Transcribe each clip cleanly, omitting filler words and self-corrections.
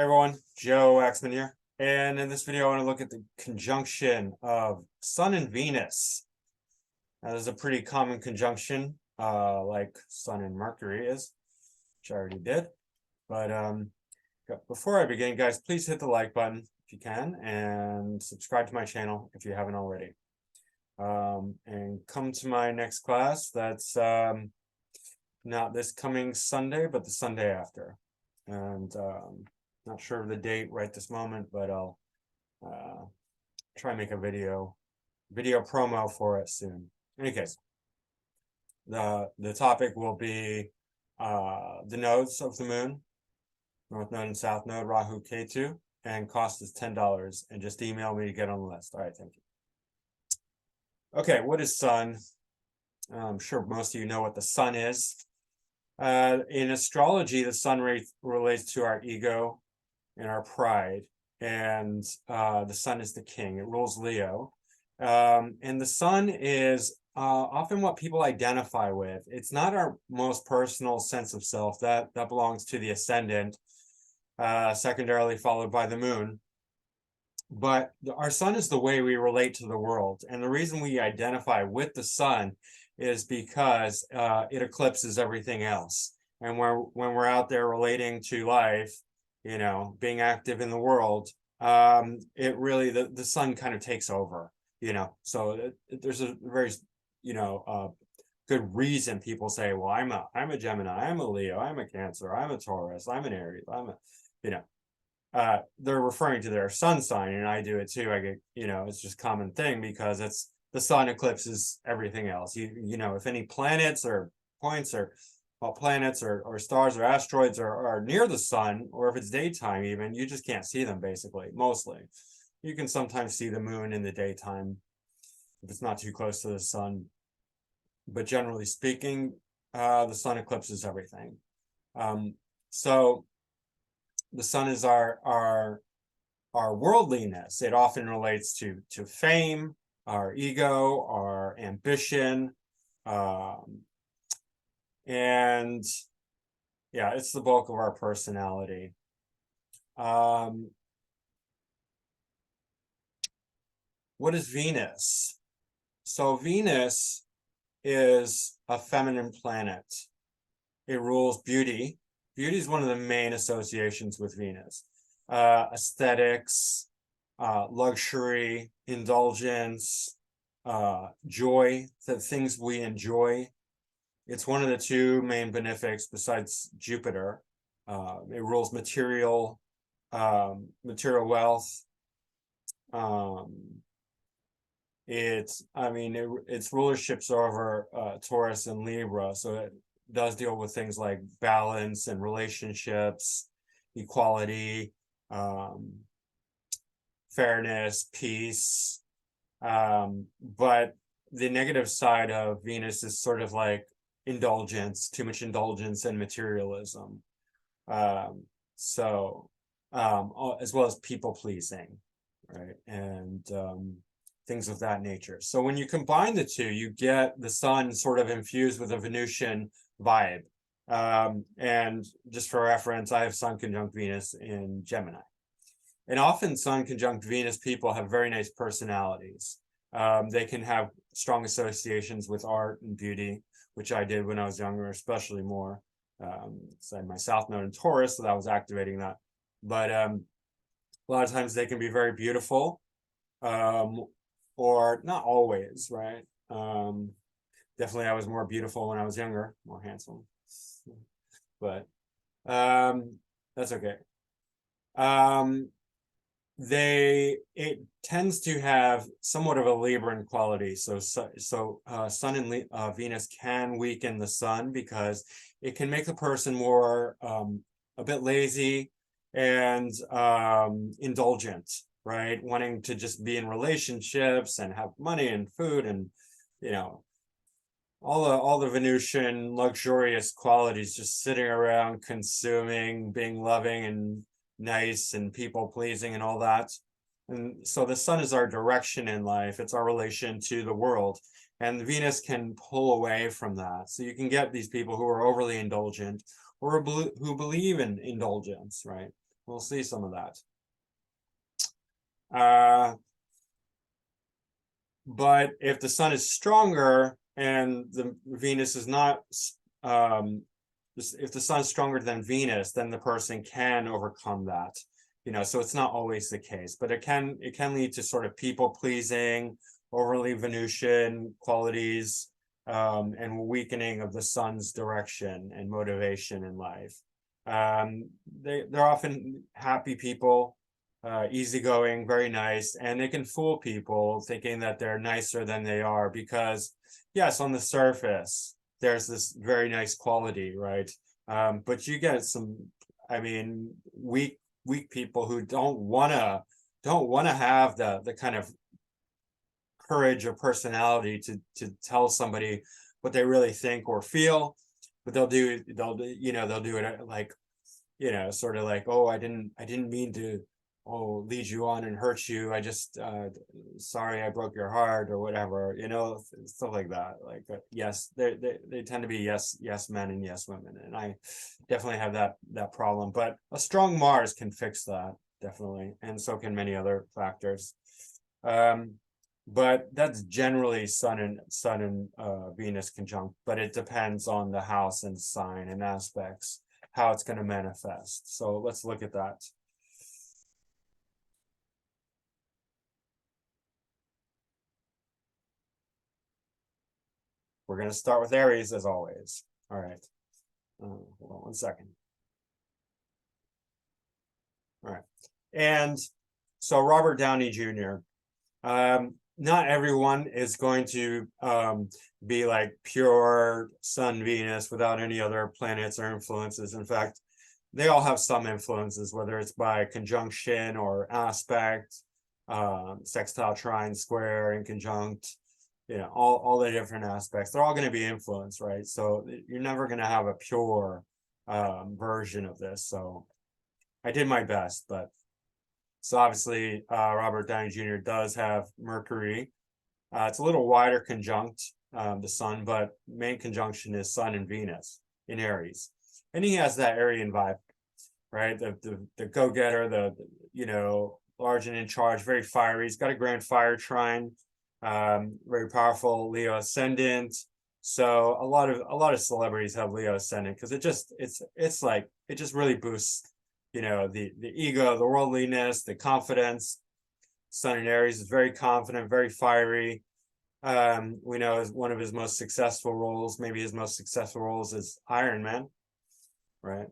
Hi everyone, Joe Waxman here. And in this video, I want to look at the conjunction of Sun and Venus. Now, this is a pretty common conjunction, like Sun and Mercury is, which I already did. But before I begin, guys, please hit the like button if you can, and subscribe to my channel if you haven't already. And come to my next class. That's not this coming Sunday, but the Sunday after. And not sure of the date right this moment, but I'll try and make a video promo for it soon. In any case, the topic will be the nodes of the moon, North Node and South Node, Rahu, Ketu, and cost is $10. And just email me to get on the list. All right, thank you. Okay, what is Sun? I'm sure most of you know what the Sun is. In astrology, the Sun relates to our ego and our pride, and the Sun is the king. It rules Leo, and the Sun is often what people identify with. It's not our most personal sense of self. That belongs to the ascendant, secondarily followed by the moon. But our Sun is the way we relate to the world, and the reason we identify with the Sun is because it eclipses everything else. And when we're out there relating to life, you know, being active in the world, it really, the Sun kind of takes over, you know. So there's a very, you know, good reason people say, well, I'm a Gemini, I'm a Leo, I'm a Cancer, I'm a Taurus, I'm an Aries, I'm a, you know, they're referring to their sun sign, and I do it too. I get, you know, it's just common thing because it's the Sun eclipses everything else. You know, if any planets or points or planets or stars or asteroids are near the Sun, or if it's daytime even, you just can't see them basically, mostly. You can sometimes see the moon in the daytime if it's not too close to the Sun. But generally speaking, the Sun eclipses everything. So the Sun is our worldliness. It often relates to fame, our ego, our ambition, and yeah, it's the bulk of our personality. What is Venus? So Venus is a feminine planet. It rules beauty. Beauty is one of the main associations with Venus. Aesthetics, luxury, indulgence, joy, the things we enjoy. It's one of the two main benefics besides Jupiter. It rules material wealth. Its rulerships over Taurus and Libra, so it does deal with things like balance and relationships, equality, fairness, peace. But the negative side of Venus is sort of like indulgence, too much indulgence and materialism. As well as people pleasing, right? And things of that nature. So when you combine the two, you get the Sun sort of infused with a Venusian vibe. And just for reference, I have Sun conjunct Venus in Gemini. And often Sun conjunct Venus people have very nice personalities. They can have strong associations with art and beauty, which I did when I was younger, especially more. So I had my South Node in Taurus, so that was activating that. But a lot of times they can be very beautiful, or not always, right? Definitely I was more beautiful when I was younger, more handsome. But that's okay. It tends to have somewhat of a Libran quality. So Sun and Venus can weaken the Sun because it can make the person more a bit lazy and indulgent, right? Wanting to just be in relationships and have money and food and, you know, all the Venusian luxurious qualities, just sitting around consuming, being loving and nice and people pleasing and all that. And so the Sun is our direction in life. It's our relation to the world, and Venus can pull away from that. So you can get these people who are overly indulgent or who believe in indulgence, right? we'll see some of that. But if the sun is stronger and the Venus is not, if the sun's stronger than Venus, then the person can overcome that. So it's not always the case, but it can lead to sort of people pleasing, overly Venusian qualities, and weakening of the sun's direction and motivation in life. They're often happy people, easygoing, very nice, and they can fool people thinking that they're nicer than they are because, yes, on the surface, there's this very nice quality, right? But you get some, weak people who don't wanna have the kind of courage or personality to tell somebody what they really think or feel, but they'll do it like, sort of like, oh, I didn't mean to lead you on and hurt you. I just sorry I broke your heart or whatever, stuff like that. Like, yes, they tend to be yes men and yes women, and I definitely have that problem. But a strong Mars can fix that, definitely, and so can many other factors. But that's generally Sun and Venus conjunct, but it depends on the house and sign and aspects, how it's going to manifest. So let's look at that. We're going to start with Aries as always. All right. Hold on one second. All right. And so Robert Downey Jr. Not everyone is going to be like pure Sun Venus without any other planets or influences. In fact, they all have some influences, whether it's by conjunction or aspect, sextile, trine, square, and conjunct, all the different aspects. They're all going to be influenced, right? So you're never going to have a pure version of this. So I did my best, but so obviously Robert Downey Jr. does have Mercury. It's a little wider conjunct the Sun, but main conjunction is Sun and Venus in Aries, and he has that Aryan vibe, right? The go-getter, the large and in charge, very fiery. He's got a grand fire trine, very powerful Leo ascendant. So a lot of celebrities have Leo ascendant because it just really boosts the ego, the worldliness, the confidence. Sun in Aries is very confident, very fiery. We know as one of his most successful roles, maybe his most successful roles, is Iron Man, right?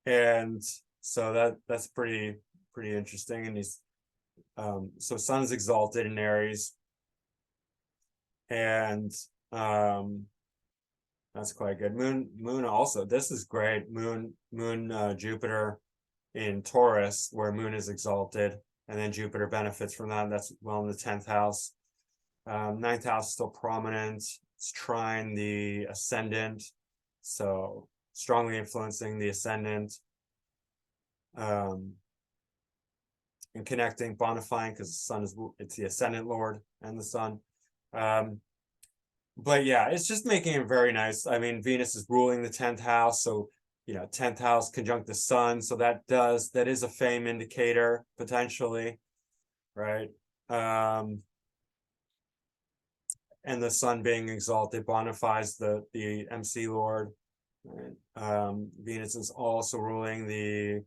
And so that's pretty interesting. And he's so Sun's exalted in Aries, and that's quite good. Moon also, this is great. Moon Jupiter in Taurus, where Moon is exalted, and then Jupiter benefits from that. That's well in the 10th house. 9th house is still prominent. It's trine the ascendant, so strongly influencing the ascendant, and connecting, bonifying, because the Sun it's the ascendant lord and the Sun. But yeah, it's just making it very nice. Venus is ruling the 10th house, so 10th house conjunct the Sun, so that is a fame indicator potentially, right? And the Sun being exalted bonifies the MC Lord. Right? Venus is also ruling the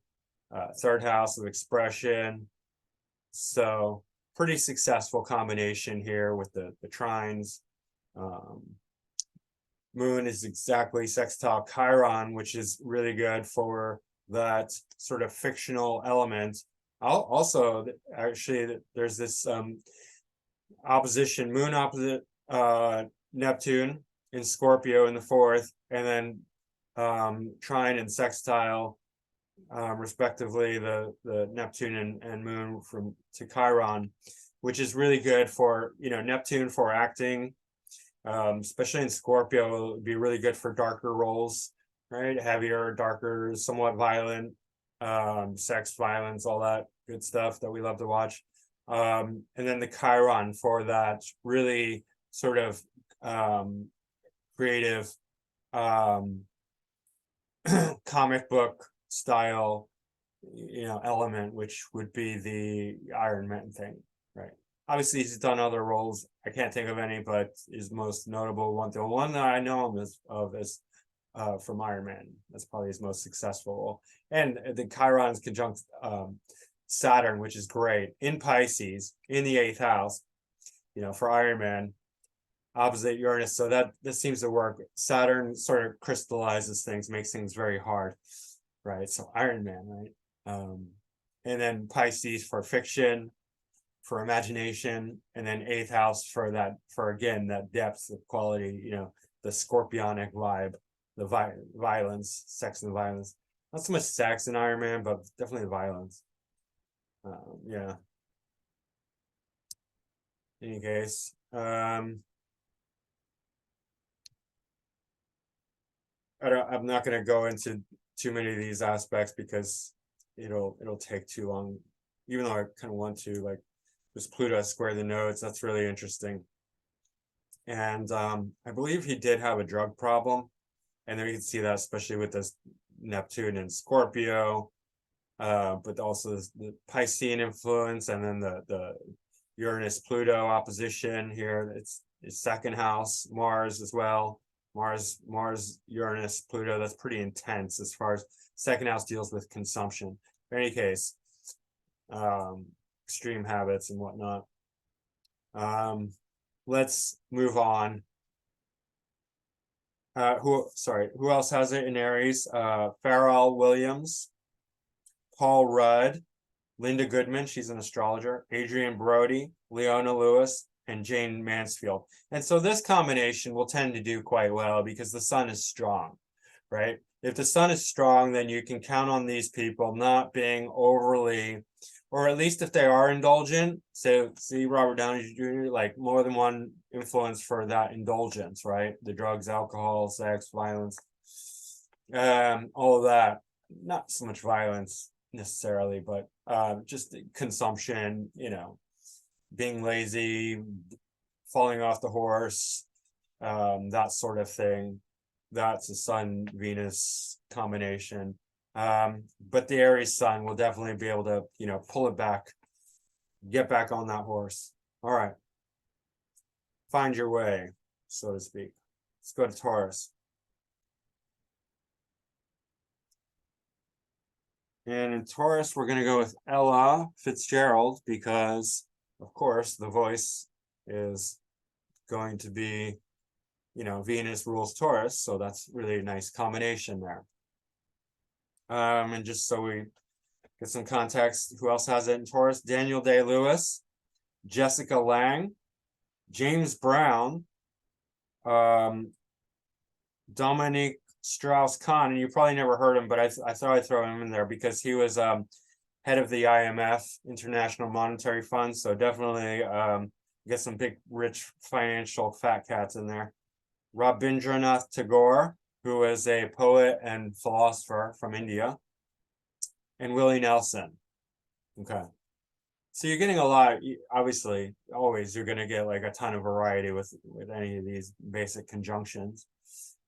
3rd house of expression, so pretty successful combination here with the trines. Moon is exactly sextile Chiron, which is really good for that sort of fictional element. Also, actually, there's this opposition, Moon opposite Neptune in Scorpio in the 4th, and then trine and sextile, respectively, the Neptune and Moon to Chiron, which is really good for Neptune for acting. Especially in Scorpio, it would be really good for darker roles, right? Heavier, darker, somewhat violent, sex, violence, all that good stuff that we love to watch. And then the Chiron for that really sort of creative, comic book style, element, which would be the Iron Man thing, right? Obviously, he's done other roles. I can't think of any, but his most notable one, the one that I know him is from Iron Man. That's probably his most successful role. And the Chiron's conjunct Saturn, which is great in Pisces in the 8th house, for Iron Man, opposite Uranus. So that this seems to work. Saturn sort of crystallizes things, makes things very hard, right? So Iron Man, right? And then Pisces for fiction, for imagination, and then 8th house for again that depth of quality, the scorpionic vibe, the violence, sex and violence. Not so much sex in Iron Man, but definitely violence. Yeah. In any case, I'm not going to go into too many of these aspects because it'll take too long. Even though I kind of want to, like, this Pluto square the nodes, that's really interesting. And I believe he did have a drug problem, and then you can see that especially with this Neptune and Scorpio, but also the Piscean influence, and then the Uranus Pluto opposition here. It's 2nd house, Mars as well. Mars, Uranus, Pluto. That's pretty intense as far as 2nd house deals with consumption. In any case, extreme habits and whatnot. Let's move on. Who else has it in Aries? Pharrell Williams, Paul Rudd, Linda Goodman, she's an astrologer, Adrian Brody, Leona Lewis, and Jane Mansfield. And so this combination will tend to do quite well because the sun is strong, right? If the sun is strong, then you can count on these people not being overly, or at least if they are indulgent. So see Robert Downey Jr., like more than one influence for that indulgence, right? The drugs, alcohol, sex, violence, all of that. Not so much violence necessarily, but just consumption, being lazy, falling off the horse, that sort of thing. That's a Sun Venus combination. But the Aries Sun will definitely be able to, pull it back, get back on that horse. All right. Find your way, so to speak. Let's go to Taurus. And in Taurus, we're going to go with Ella Fitzgerald because, of course, the voice is going to be, Venus rules Taurus. So that's really a nice combination there. And just so we get some context, who else has it in Taurus? Daniel Day-Lewis, Jessica Lange, James Brown, Dominique Strauss-Kahn, and you probably never heard him, but I thought I'd throw him in there because he was head of the IMF, International Monetary Fund. So definitely get some big, rich financial fat cats in there. Rabindranath Tagore, who is a poet and philosopher from India, and Willie Nelson. Okay. So you're getting a lot, obviously, always you're going to get like a ton of variety with any of these basic conjunctions.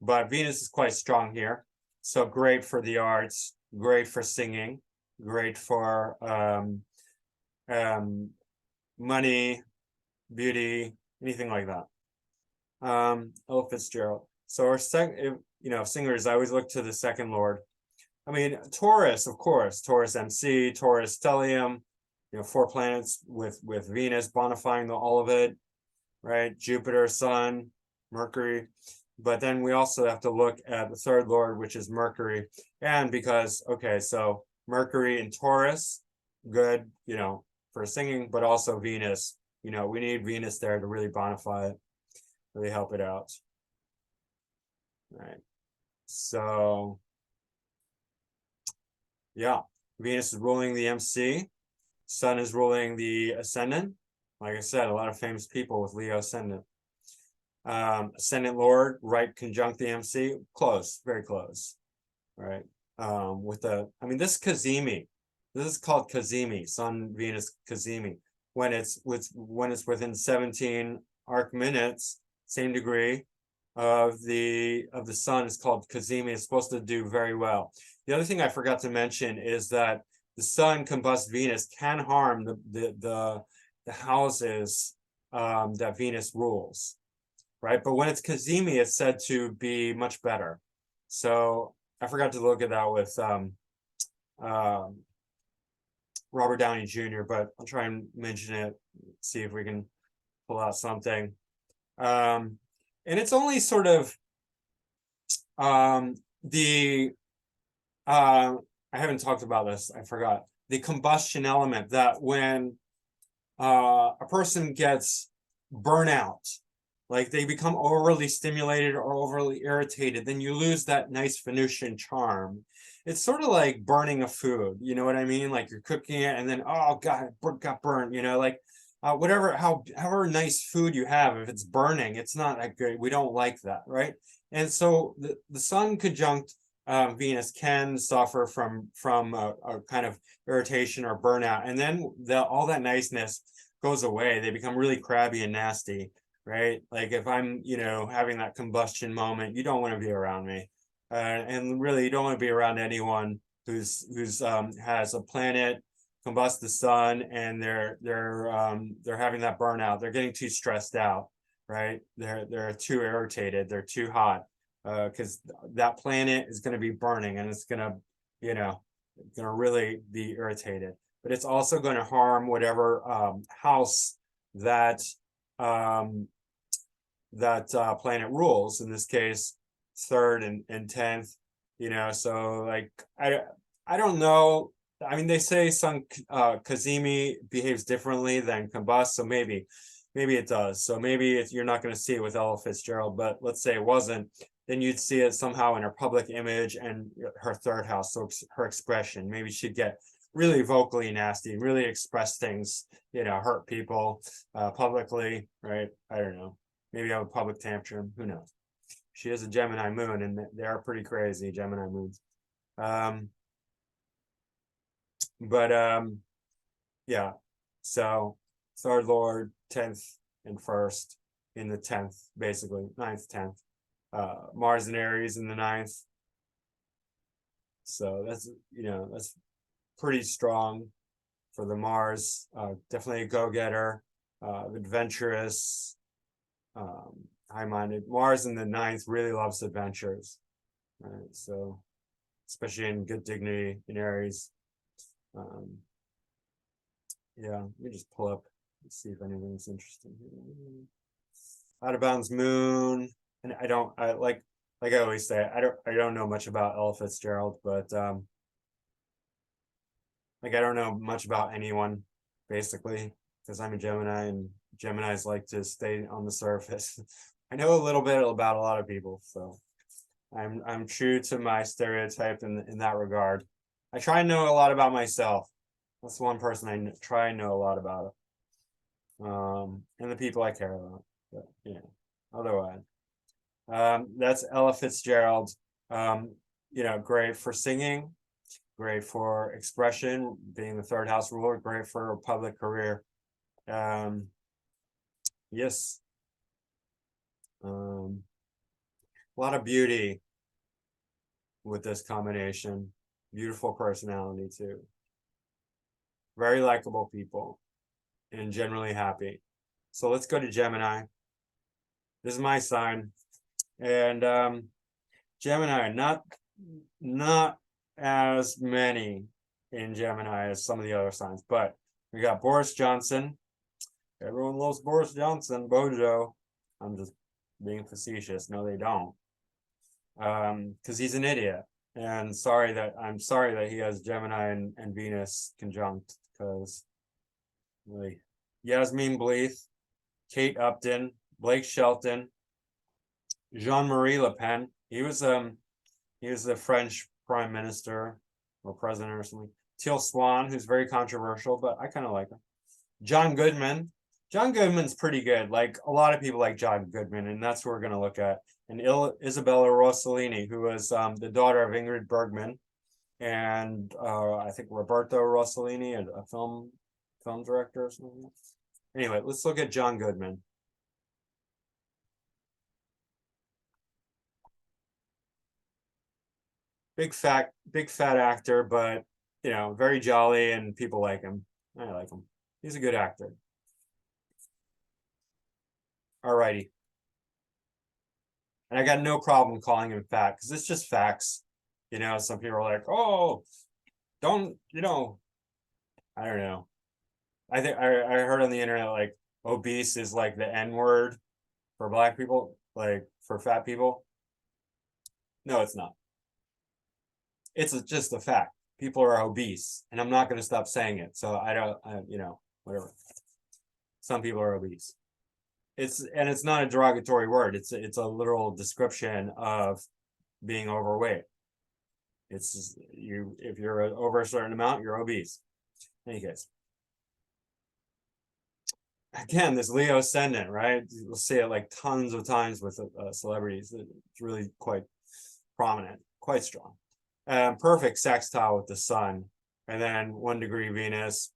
But Venus is quite strong here. So great for the arts, great for singing, great for money, beauty, anything like that. Ella Fitzgerald. So our singers, I always look to the 2nd lord. I mean, Taurus, of course, Taurus MC, Taurus Stellium, 4 planets with Venus bonifying all of it, right? Jupiter, Sun, Mercury. But then we also have to look at the 3rd lord, which is Mercury. And because, okay, so Mercury in Taurus, good, for singing, but also Venus. We need Venus there to really bonify it, really help it out. All right. So, yeah, Venus is ruling the MC. Sun is ruling the ascendant. Like I said, a lot of famous people with Leo ascendant. Ascendant Lord, right conjunct the MC, close, very close. All right. This Cazimi, this is called Cazimi, Sun Venus Cazimi. When it's within 17 arc minutes, same degree, of the sun is called cazimi. It's supposed to do very well. The other thing I forgot to mention is that the sun combust Venus can harm the houses that Venus rules, right? But when it's cazimi, it's said to be much better. So I forgot to look at that with Robert Downey Jr., but I'll try and mention it, see if we can pull out something. And it's only sort of the I haven't talked about this, I forgot. The combustion element, that when a person gets burnout, like they become overly stimulated or overly irritated, then you lose that nice Venusian charm. It's sort of like burning a food, you know what I mean? Like you're cooking it and then, oh God, it got burnt, you know, like however nice food you have, if it's burning, it's not that good. We don't like that, right? And so the sun conjunct Venus can suffer from a kind of irritation or burnout, and then all that niceness goes away. They become really crabby and nasty, right? Like if I'm, you know, having that combustion moment, you don't want to be around me, and really you don't want to be around anyone who's has a planet combust the sun and they're having that burnout. They're getting too stressed out, right? They're too irritated. They're too hot because that planet is going to be burning and it's going to, you know, going to really be irritated. But it's also going to harm whatever house that planet rules. In this case, third and 10th. You know, so like I don't know. I mean, they say sun cazimi behaves differently than combust, so maybe it does. So maybe you're not going to see it with Ella Fitzgerald, but let's say it wasn't, then you'd see it somehow in her public image and her third house. So her expression, maybe she'd get really vocally nasty, really express things, you know, hurt people publicly, right? I don't know. Maybe have a public tantrum. Who knows? She has a Gemini moon, and they are pretty crazy, Gemini moons. Yeah, so third lord, 10th and first in the 10th, basically 9th, 10th. Mars and Aries in the 9th. So that's, you know, that's pretty strong for the Mars. Definitely a go-getter, adventurous, high-minded. Mars in the 9th really loves adventures, right? So especially in good dignity in Aries. Yeah, let me just pull up and see if anything's interesting here. Out of bounds moon, and I like I always say, I don't know much about Ella Fitzgerald, but like I don't know much about anyone basically, because I'm a Gemini and Geminis like to stay on the surface. I know a little bit about a lot of people, so I'm true to my stereotype in that regard. I try and know a lot about myself. That's one person I try and know a lot about, and the people I care about. But yeah, otherwise, that's Ella Fitzgerald. You know, great for singing, great for expression, being the third house ruler, great for a public career. Yes, a lot of beauty with this combination. Beautiful personality too. Very likable people and generally happy. So let's go to Gemini. This is my sign. And Gemini, not as many in Gemini as some of the other signs, but we got Boris Johnson. Everyone loves Boris Johnson, Bojo. I'm just being facetious. No, they don't. Because he's an idiot. And I'm sorry that he has Gemini and Venus conjunct, because really, Yasmin Bleeth, Kate Upton, Blake Shelton, Jean-Marie Le Pen. He was the French prime minister or president or something. Teal Swan, who's very controversial, but I kind of like him. John Goodman. John Goodman's pretty good. Like a lot of people like John Goodman, and that's what we're going to look at. And Isabella Rossellini, who was the daughter of Ingrid Bergman, and I think Roberto Rossellini, a film director or something. Anyway, let's look at John Goodman. big fat actor, but you know, very jolly and people like him. I like him. He's a good actor. Alrighty. And I got no problem calling him fat because it's just facts. You know, some people are like, oh, don't, you know, I don't know. I think I heard on the internet like obese is like the N word for black people, like for fat people. No, it's not. It's just a fact. People are obese, and I'm not going to stop saying it. So you know, whatever. Some people are obese. It's not a derogatory word. It's a literal description of being overweight. It's you if you're over a certain amount, you're obese. In any case, again, this Leo ascendant, right? You'll see it like tons of times with celebrities. It's really quite prominent, quite strong. Perfect sextile with the sun, and then 1 degree Venus,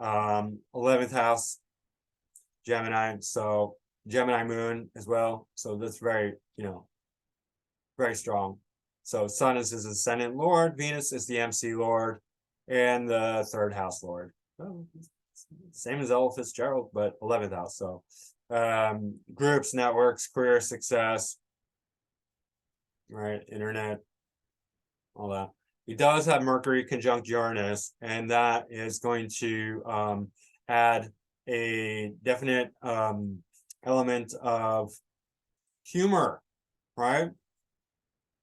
11th house Gemini, so Gemini moon as well. So that's very, you know, very strong. So Sun is his ascendant lord, Venus is the MC lord, and the 3rd house lord. Oh, same as Ella Fitzgerald, but 11th house. So groups, networks, career success, right? Internet, all that. He does have Mercury conjunct Uranus, and that is going to add a definite element of humor, right?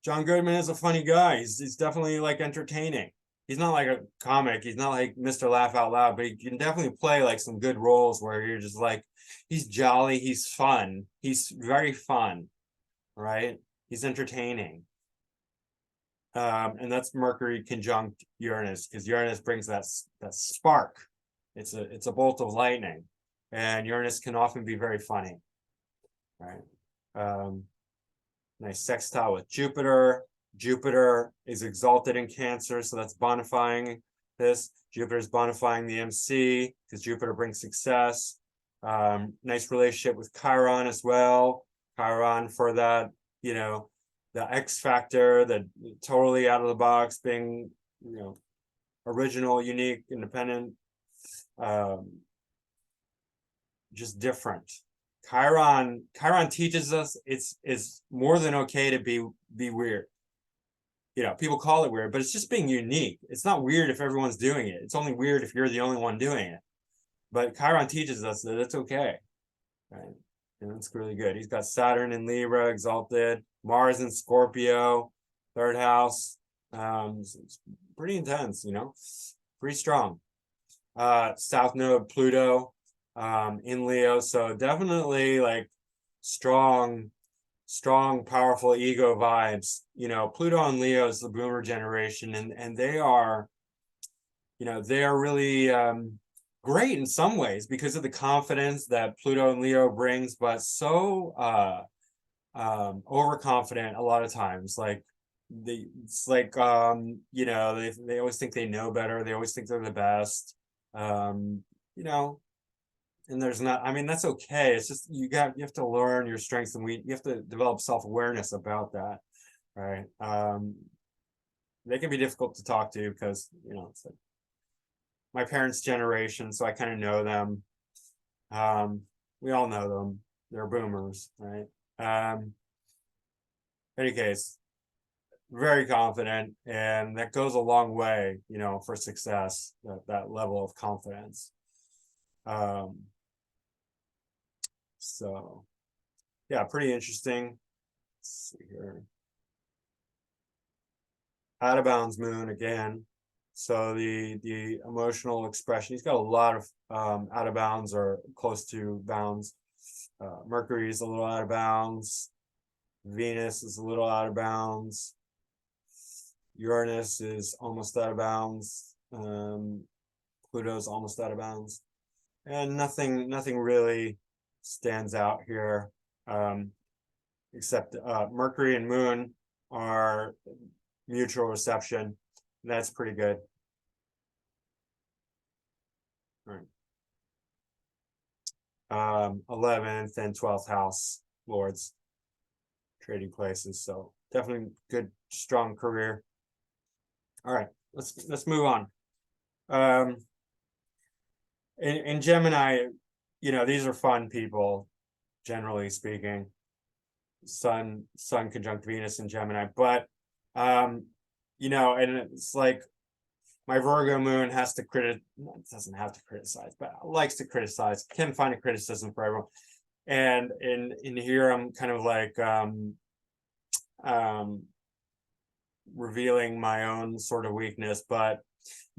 John Goodman is a funny guy. He's definitely like entertaining. He's not like a comic. He's not like Mr. Laugh Out Loud, but he can definitely play like some good roles where you're just like, he's jolly, he's fun, he's very fun, right? He's entertaining. And that's Mercury conjunct Uranus, because Uranus brings that spark. It's a bolt of lightning, and Uranus can often be very funny, right? Nice sextile with Jupiter. Jupiter is exalted in Cancer, so that's bonifying this. Jupiter is bonifying the MC because Jupiter brings success. Nice relationship with Chiron as well. Chiron for that, you know, the X factor, the totally out of the box, being, you know, original, unique, independent, just different. Chiron teaches us it's more than okay to be weird. You know, people call it weird, but it's just being unique. It's not weird if everyone's doing it. It's only weird if you're the only one doing it. But Chiron teaches us that it's okay, right? And that's really good. He's got Saturn in Libra, exalted, Mars in Scorpio, 3rd house. It's pretty intense, you know, pretty strong. South node Pluto in Leo, so definitely like strong, powerful ego vibes. You know, Pluto and Leo is the boomer generation, and they are, you know, they are really great in some ways because of the confidence that Pluto and Leo brings, but so overconfident a lot of times. Like it's like you know, they always think they know better. They always think they're the best. You know, and there's not, I mean, that's okay. It's just you have to learn your strengths, and you have to develop self-awareness about that, right? They can be difficult to talk to because, you know, it's like my parents' generation, so I kind of know them. We all know them. They're boomers, right? In any case, very confident, and that goes a long way, you know, for success, that level of confidence. So yeah, pretty interesting. Let's see here. Out of bounds moon again. So the emotional expression, he's got a lot of out of bounds or close to bounds. Mercury is a little out of bounds. Venus is a little out of bounds. Uranus is almost out of bounds. Pluto's almost out of bounds. And nothing really stands out here, except Mercury and Moon are mutual reception. That's pretty good. All right. 11th and 12th house lords, trading places. So definitely good, strong career. All right, let's move on. In Gemini, these are fun people, generally speaking. Sun conjunct Venus in Gemini, but and it's like my Virgo moon has to doesn't have to criticize, but likes to criticize, can find a criticism for everyone. And in here I'm kind of like revealing my own sort of weakness, but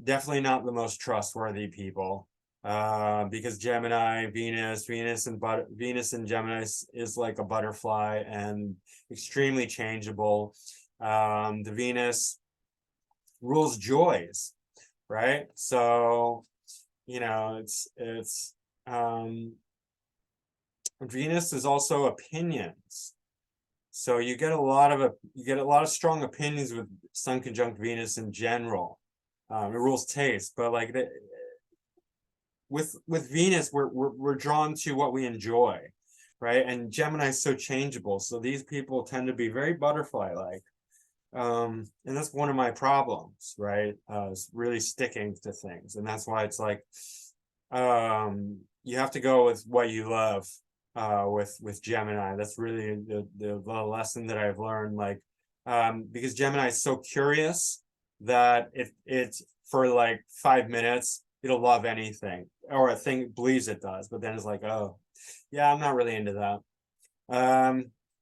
definitely not the most trustworthy people. Because Gemini, Venus in Gemini is like a butterfly and extremely changeable. The Venus rules joys, right? So, it's Venus is also opinions. So you get a lot of strong opinions with Sun conjunct Venus in general. It rules taste, but like with Venus, we're drawn to what we enjoy, right? And Gemini is so changeable, so these people tend to be very butterfly-like, and that's one of my problems, right? Is really sticking to things, and that's why it's like you have to go with what you love. With Gemini, that's really the lesson that I've learned. Like, because Gemini is so curious that it's for like 5 minutes it'll love anything, or a thing believes it does, but then it's like, oh yeah, I'm not really into that.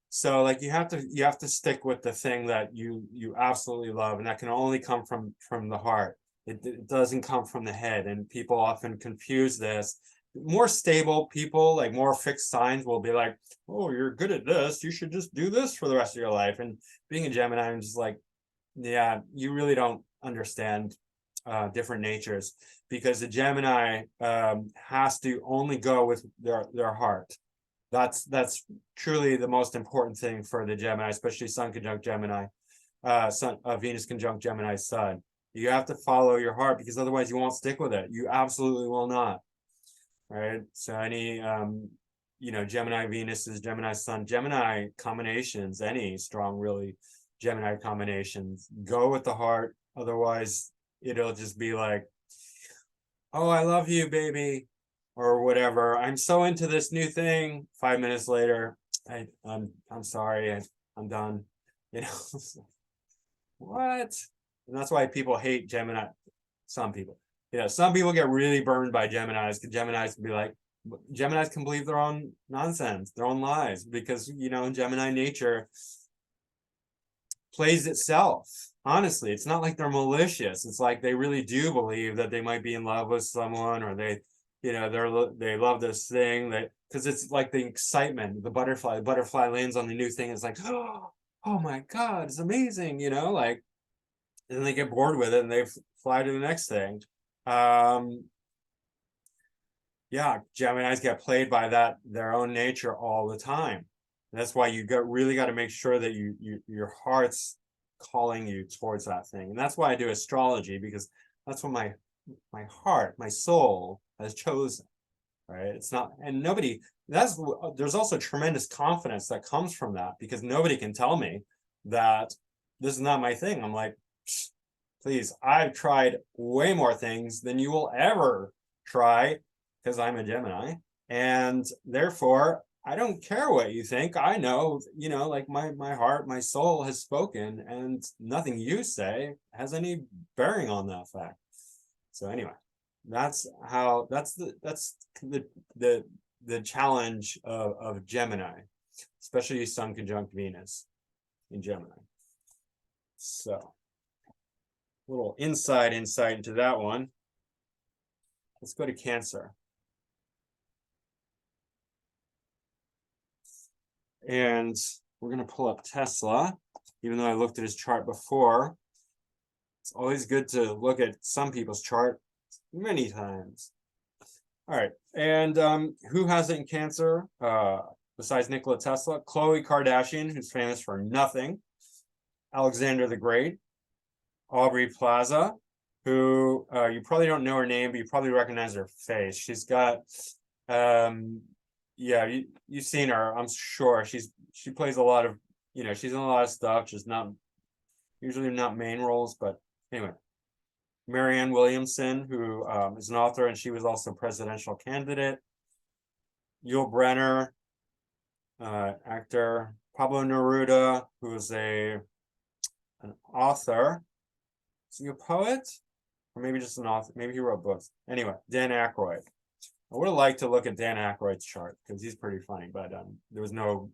So like you have to stick with the thing that you absolutely love, and that can only come from the heart. It doesn't come from the head, and people often confuse this. More stable people, like more fixed signs, will be like, oh, you're good at this, you should just do this for the rest of your life. And being a Gemini, I'm just like, yeah, you really don't understand different natures, because the Gemini has to only go with their heart. That's truly the most important thing for the Gemini, especially Sun conjunct Gemini, Venus conjunct Gemini Sun. You have to follow your heart, because otherwise you won't stick with it. You absolutely will not. Right. So any Gemini Venuses, Gemini Sun, Gemini combinations, any strong really Gemini combinations, go with the heart. Otherwise it'll just be like, oh, I love you, baby, or whatever. I'm so into this new thing. 5 minutes later, I'm sorry, I'm done. What? And that's why people hate Gemini. Some people. Some people get really burned by Geminis, because Geminis can believe their own nonsense, their own lies, because Gemini nature plays itself. Honestly, it's not like they're malicious. It's like they really do believe that they might be in love with someone, or they love this thing, because it's like the excitement, the butterfly lands on the new thing. It's like, oh my God, it's amazing, like, and then they get bored with it and they fly to the next thing. Yeah, Geminis get played by their own nature all the time. And that's why you really got to make sure that your heart's calling you towards that thing. And that's why I do astrology, because that's what my heart, my soul has chosen. Right? It's not, and there's also tremendous confidence that comes from that, because nobody can tell me that this is not my thing. I'm like, please, I've tried way more things than you will ever try, because I'm a Gemini, and therefore I don't care what you think. I know, like my heart, my soul has spoken, and nothing you say has any bearing on that fact. So anyway, that's the challenge of Gemini, especially Sun conjunct Venus in Gemini. So little insight into that one. Let's go to Cancer. And we're going to pull up Tesla, even though I looked at his chart before. It's always good to look at some people's chart many times. All right, and who has it in Cancer besides Nikola Tesla? Khloe Kardashian, who's famous for nothing. Alexander the Great. Aubrey Plaza, who you probably don't know her name, but you probably recognize her face. She's got, yeah, you've seen her, I'm sure. She plays a lot of, she's in a lot of stuff, just not usually not main roles, but Anyway, Marianne Williamson, who is an author, and she was also presidential candidate. Yul Brynner, actor. Pablo Neruda, who is an author. Is he a poet? Or maybe just an author. Maybe he wrote books. Anyway, Dan Aykroyd. I would have liked to look at Dan Aykroyd's chart because he's pretty funny, but there was no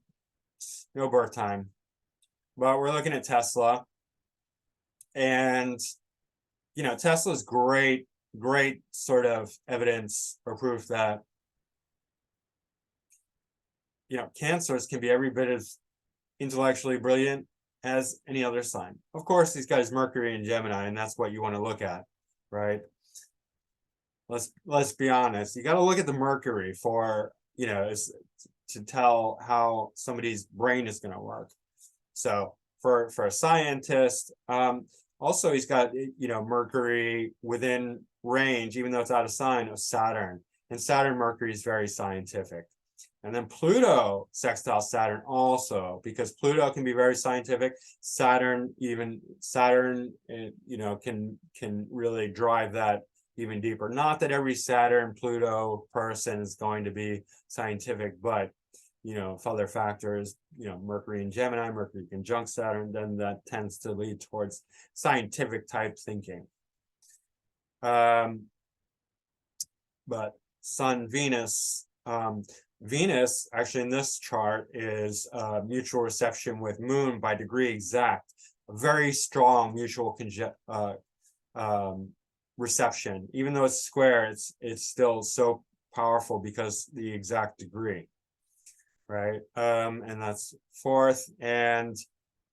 birth time. But we're looking at Tesla. And, Tesla's great sort of evidence or proof that, cancers can be every bit as intellectually brilliant as any other sign. Of course, he's got his Mercury in Gemini, and that's what you want to look at, right? Let's be honest. You got to look at the Mercury for, to tell how somebody's brain is going to work. So for a scientist, also he's got, Mercury within range, even though it's out of sign, of Saturn. And Saturn Mercury is very scientific. And then Pluto sextile Saturn also, because Pluto can be very scientific. Saturn, can really drive that even deeper. Not that every Saturn Pluto person is going to be scientific, but if other factors, Mercury in Gemini, Mercury conjunct Saturn, then that tends to lead towards scientific type thinking. But Sun, Venus, Venus actually in this chart is mutual reception with Moon by degree exact, a very strong mutual reception. Even though it's square, it's still so powerful because the exact degree, right? And that's 4th and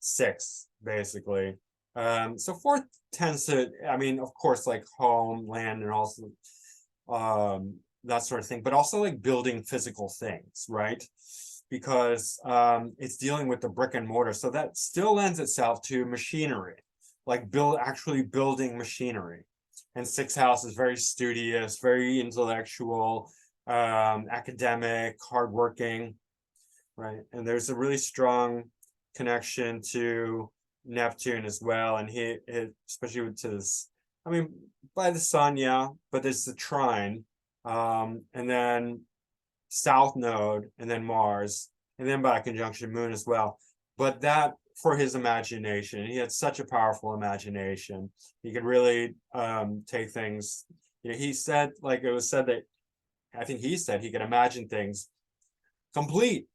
6th, basically. So 4th tends to, of course, like home, land, and also that sort of thing, but also like building physical things, right? Because it's dealing with the brick and mortar. So that still lends itself to machinery, like actually building machinery. And 6th house is very studious, very intellectual, academic, hardworking, right? And there's a really strong connection to Neptune as well. And he especially to this, by the sun, yeah, but there's the trine. And then South Node, and then Mars, and then by conjunction Moon as well. But that for his imagination, he had such a powerful imagination. He could really take things. He said, like it was said that, I think he said he could imagine things complete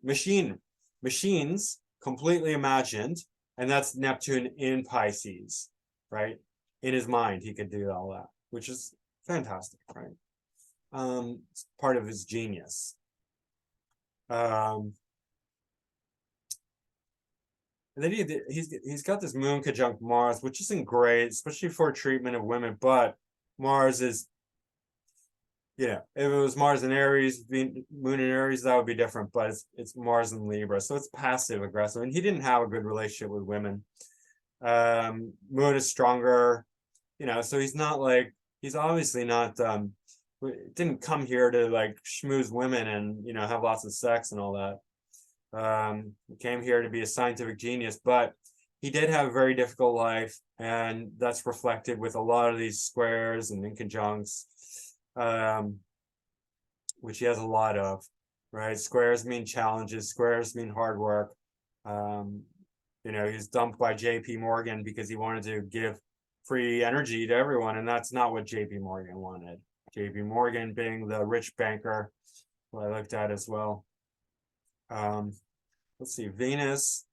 machines completely imagined, and that's Neptune in Pisces, right? In his mind, he could do all that, which is fantastic, right? It's part of his genius. And then he's got this Moon conjunct Mars, which isn't great, especially for treatment of women. But Mars is, if it was Mars in Aries, Moon in Aries, that would be different. But it's Mars in Libra, so it's passive aggressive, and he didn't have a good relationship with women. Moon is stronger, so he's not like, he's obviously not. Didn't come here to like schmooze women and have lots of sex and all that. He came here to be a scientific genius, but he did have a very difficult life, and that's reflected with a lot of these squares and inconjuncts, which he has a lot of, right? Squares mean challenges, squares mean hard work. He was dumped by JP Morgan because he wanted to give free energy to everyone, and that's not what JP Morgan wanted. JP Morgan being the rich banker, who I looked at as well. Let's see, Venus.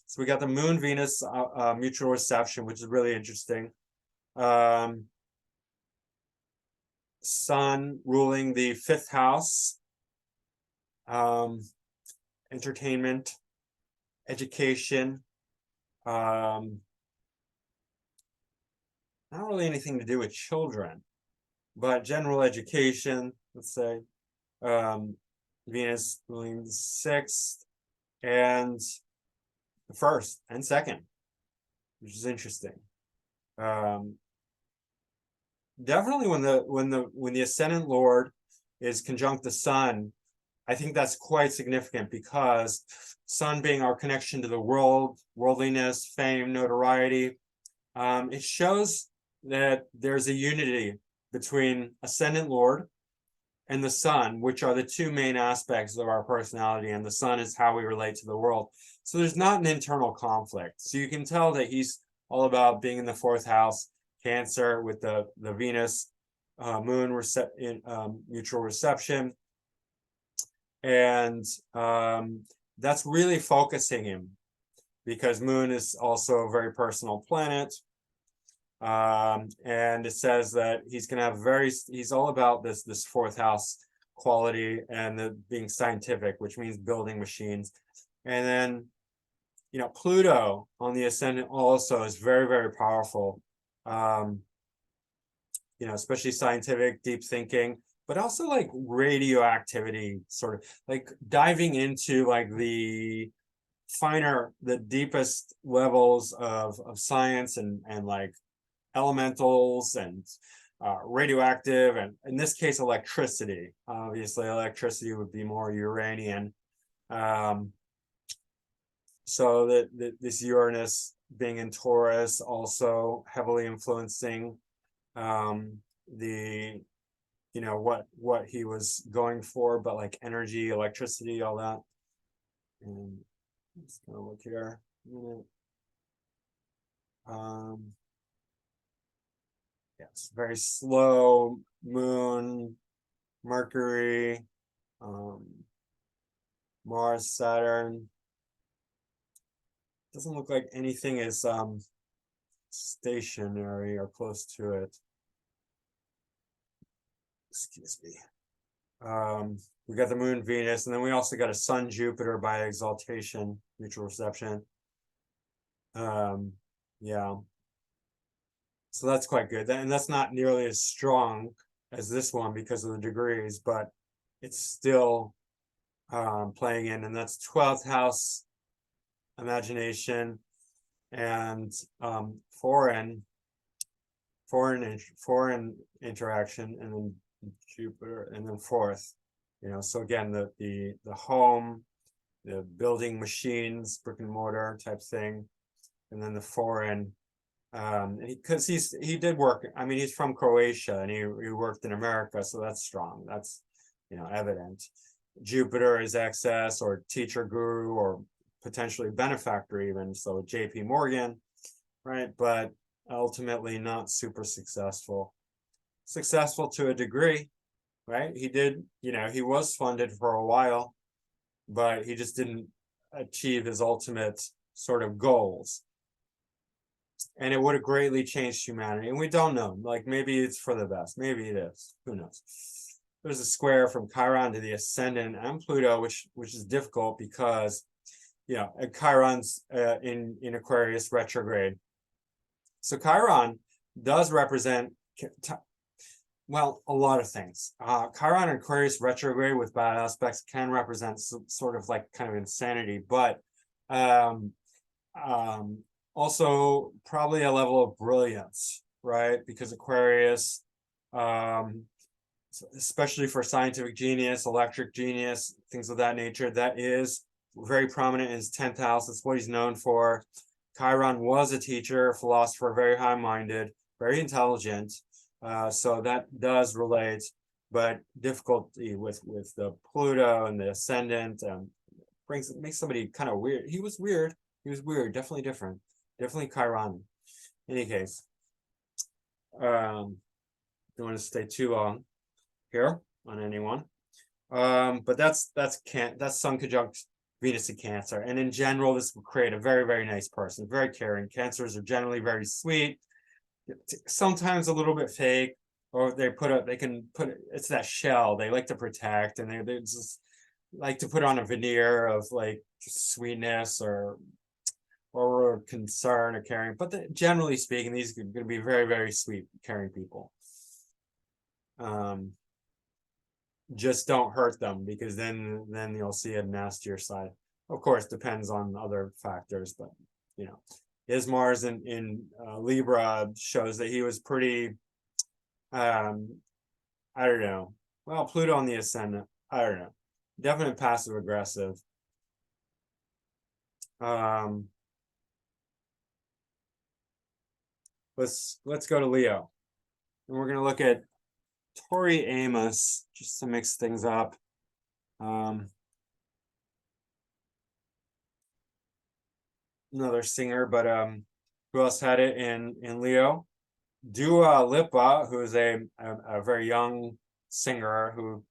So we got the Moon Venus mutual reception, which is really interesting. Sun ruling the 5th house, entertainment, education, not really anything to do with children, but general education, let's say. Venus ruling the 6th and the 1st and 2nd, which is interesting. Definitely when the ascendant lord is conjunct the sun, I think that's quite significant, because sun being our connection to the world, worldliness, fame, notoriety, It shows that there's a unity between ascendant Lord and the sun, which are the two main aspects of our personality, and the sun is how we relate to the world. So there's not an internal conflict. So you can tell that he's all about being in the fourth house, Cancer, with the Venus moon mutual reception. And that's really focusing him, because moon is also a very personal planet. And it says that he's going to have he's all about this fourth house quality and being scientific, which means building machines. And then, Pluto on the ascendant also is very, very powerful. Especially scientific, deep thinking, but also like radioactivity, sort of like diving into like the deepest levels of science and like elementals and radioactive, and in this case electricity. Obviously electricity would be more Uranian. So that this Uranus being in Taurus also heavily influencing what he was going for, but like energy, electricity, all that. And let's go look here. Yes, very slow moon, Mercury, Mars, Saturn. Doesn't look like anything is stationary or close to it. Excuse me. We got the moon, Venus, and then we also got a sun, Jupiter by exaltation, mutual reception. Yeah. So that's quite good. And that's not nearly as strong as this one because of the degrees, but it's still playing in, and that's 12th house imagination and foreign interaction, and then Jupiter, and then fourth. So again, the home, the building machines, brick and mortar type thing, and then the foreign. Because he did work. I mean, he's from Croatia and he worked in America, so that's strong. That's evident. Jupiter is excess or teacher, guru, or potentially benefactor even. So J.P. Morgan, right? But ultimately not super successful. Successful to a degree, right? He did, he was funded for a while, but he just didn't achieve his ultimate sort of goals. And it would have greatly changed humanity. And we don't know. Like, maybe it's for the best. Maybe it is. Who knows? There's a square from Chiron to the ascendant and Pluto, which is difficult because, Chiron's in Aquarius retrograde. So Chiron does represent, well, a lot of things. Chiron and Aquarius retrograde with bad aspects can represent sort of like kind of insanity, but also probably a level of brilliance, right? Because Aquarius, especially for scientific genius, electric genius, things of that nature, that is very prominent in his 10th house. That's what he's known for. Chiron was a teacher, a philosopher, very high-minded, very intelligent. So that does relate, but difficulty with the Pluto and the ascendant makes somebody kind of weird. He was weird, definitely different. Definitely Chiron. In any case, don't want to stay too long here on anyone. But that's Sun conjunct Venus in Cancer, and in general, this will create a very, very nice person, very caring. Cancers are generally very sweet, sometimes a little bit fake, or they can put it's that shell they like to protect, and they just like to put on a veneer of like sweetness or concern or caring, but generally speaking, these are going to be very, very sweet, caring people. Just don't hurt them, because then you'll see a nastier side. Of course, depends on other factors, but his Mars in Libra shows that he was pretty, I don't know. Well, Pluto on the ascendant, I don't know. Definitely passive aggressive. let's go to Leo. And we're gonna look at Tori Amos, just to mix things up. Another singer, but who else had it in Leo? Dua Lipa, who is a very young singer, who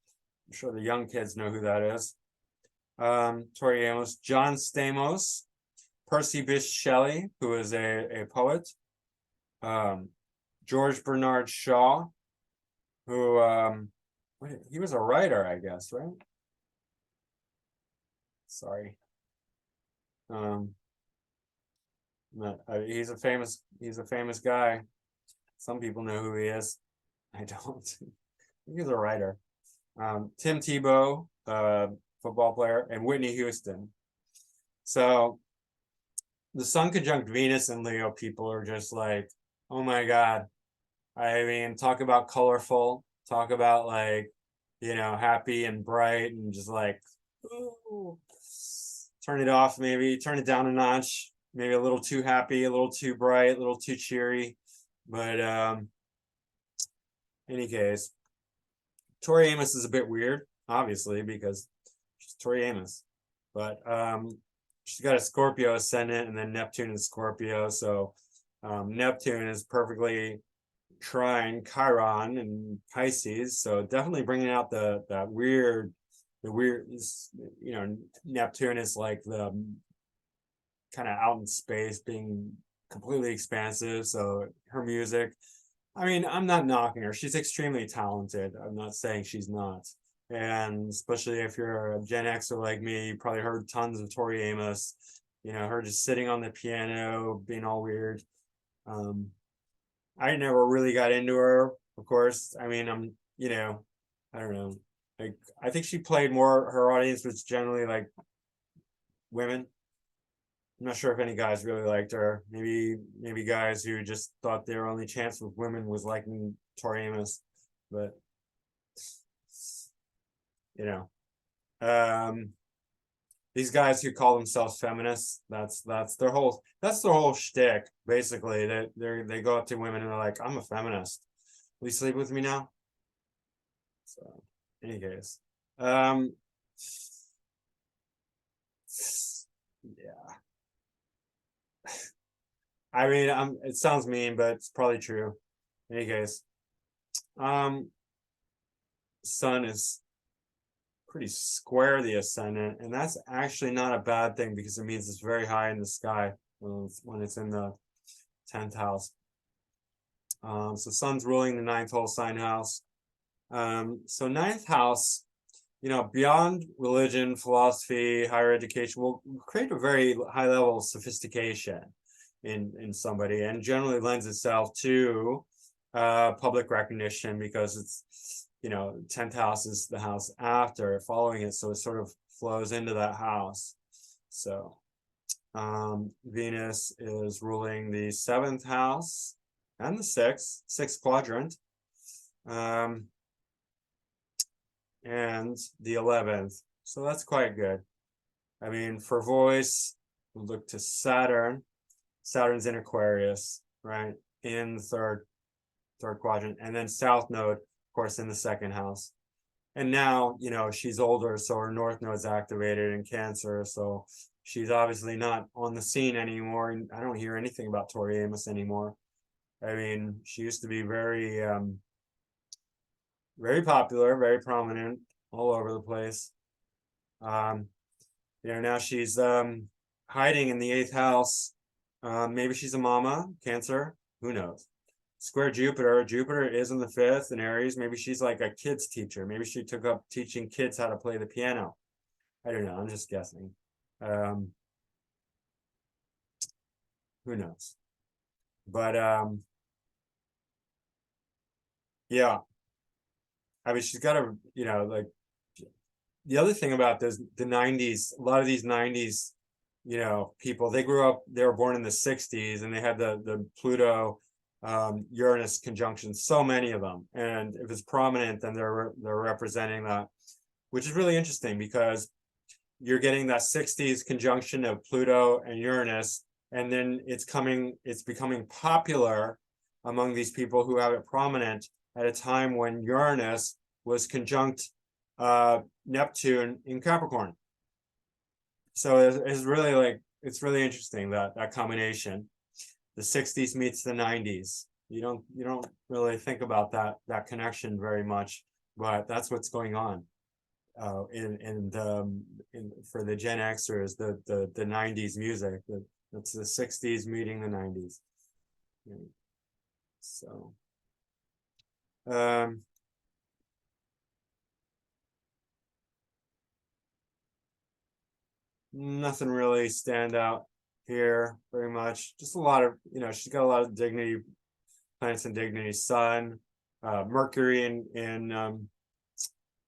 I'm sure the young kids know who that is. Tori Amos, John Stamos, Percy Bysshe Shelley, who is a poet. George Bernard Shaw, who he was a writer, I guess, right? Sorry. He's a famous guy. Some people know who he is. I don't. He's a writer. Tim Tebow, football player, and Whitney Houston. So the Sun conjunct Venus and Leo people are just like, oh my God. I mean, talk about colorful, talk about like, happy and bright and just like, ooh, turn it off, maybe turn it down a notch, maybe a little too happy, a little too bright, a little too cheery. But any case, Tori Amos is a bit weird, obviously, because she's Tori Amos. But she's got a Scorpio ascendant and then Neptune in Scorpio. So Neptune is perfectly trine Chiron and Pisces. So definitely bringing out the weird, Neptune is like the kind of out in space, being completely expansive. So her music, I mean, I'm not knocking her. She's extremely talented. I'm not saying she's not. And especially if you're a Gen Xer like me, you probably heard tons of Tori Amos, her just sitting on the piano, being all weird. I never really got into her, of course. I mean, I don't know. Like, I think she played more, her audience was generally like women. I'm not sure if any guys really liked her. Maybe guys who just thought their only chance with women was liking Tori Amos. But these guys who call themselves feminists, that's their whole shtick, basically. They go up to women and they're like, I'm a feminist. Will you sleep with me now? So, any case. Yeah. I mean, it sounds mean, but it's probably true. In any case, Sun is pretty square the ascendant, and that's actually not a bad thing because it means it's very high in the sky when it's in the 10th house. So Sun's ruling the 9th whole sign house. So 9th house, beyond religion, philosophy, higher education, will create a very high level of sophistication in somebody, and generally lends itself to public recognition because it's 10th house is the house after following it, so it sort of flows into that house. So Venus is ruling the 7th house and the sixth quadrant, and the 11th. So that's quite good. I mean, for voice, we'll look to Saturn. Saturn's in Aquarius, right? In the third quadrant, and then South Node, of course, in the 2nd house. And now, she's older, so her North Node's activated in Cancer, so she's obviously not on the scene anymore. And I don't hear anything about Tori Amos anymore. I mean, she used to be very, very popular, very prominent, all over the place. Now she's hiding in the 8th house. Maybe she's a mama, Cancer, who knows? Square Jupiter. Jupiter is in the 5th in Aries. Maybe she's like a kids teacher. Maybe she took up teaching kids how to play the piano. I don't know. I'm just guessing. Who knows? But yeah. I mean, she's got a, like, the other thing about the 90s, a lot of these 90s, people, they were born in the 60s, and they had the Pluto Uranus conjunction, so many of them, and if it's prominent, then they're representing that, which is really interesting because you're getting that 60s conjunction of Pluto and Uranus, and then it's becoming popular among these people who have it prominent at a time when Uranus was conjunct Neptune in Capricorn. So it's really like, it's really interesting that combination. The 60s meets the 90s. You don't really think about that connection very much, but that's what's going on. For the Gen Xers, the 90s music. That's the 60s meeting the 90s. So nothing really stand out here very much. Just a lot of, she's got a lot of dignity, planets and dignity. Sun, Mercury in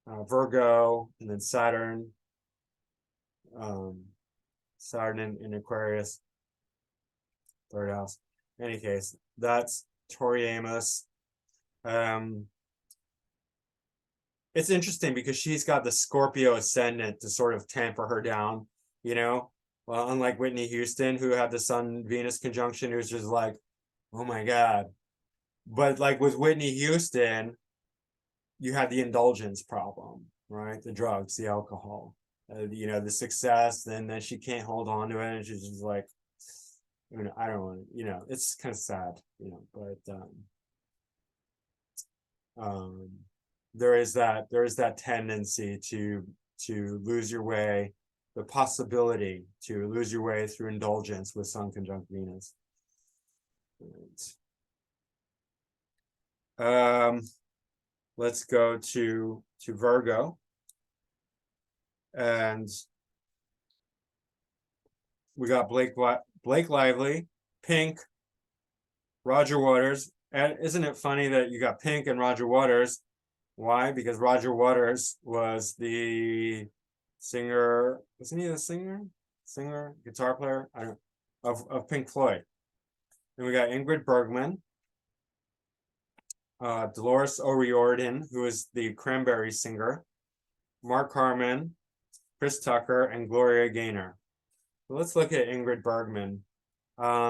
Virgo, and then Saturn. Saturn in Aquarius, third house. In any case, that's Tori Amos. It's interesting because she's got the Scorpio ascendant to sort of tamper her down, well, unlike Whitney Houston, who had the Sun-Venus conjunction, who's just like, oh my God. But like with Whitney Houston, you had the indulgence problem, right? The drugs, the alcohol, the success, then she can't hold on to it, and she's just like, I don't want to, it's kind of sad, but there is that tendency to lose your way, the possibility to lose your way through indulgence with Sun conjunct Venus. Let's go to Virgo, and we got Blake Lively, Pink, Roger Waters. And isn't it funny that you got Pink and Roger Waters? Why? Because Roger Waters was the singer, wasn't he the singer, guitar player, I don't know, of Pink Floyd. And we got Ingrid Bergman, Dolores O'Riordan, who is the Cranberry singer, Mark Harmon, Chris Tucker, and Gloria Gaynor. So let's look at Ingrid Bergman,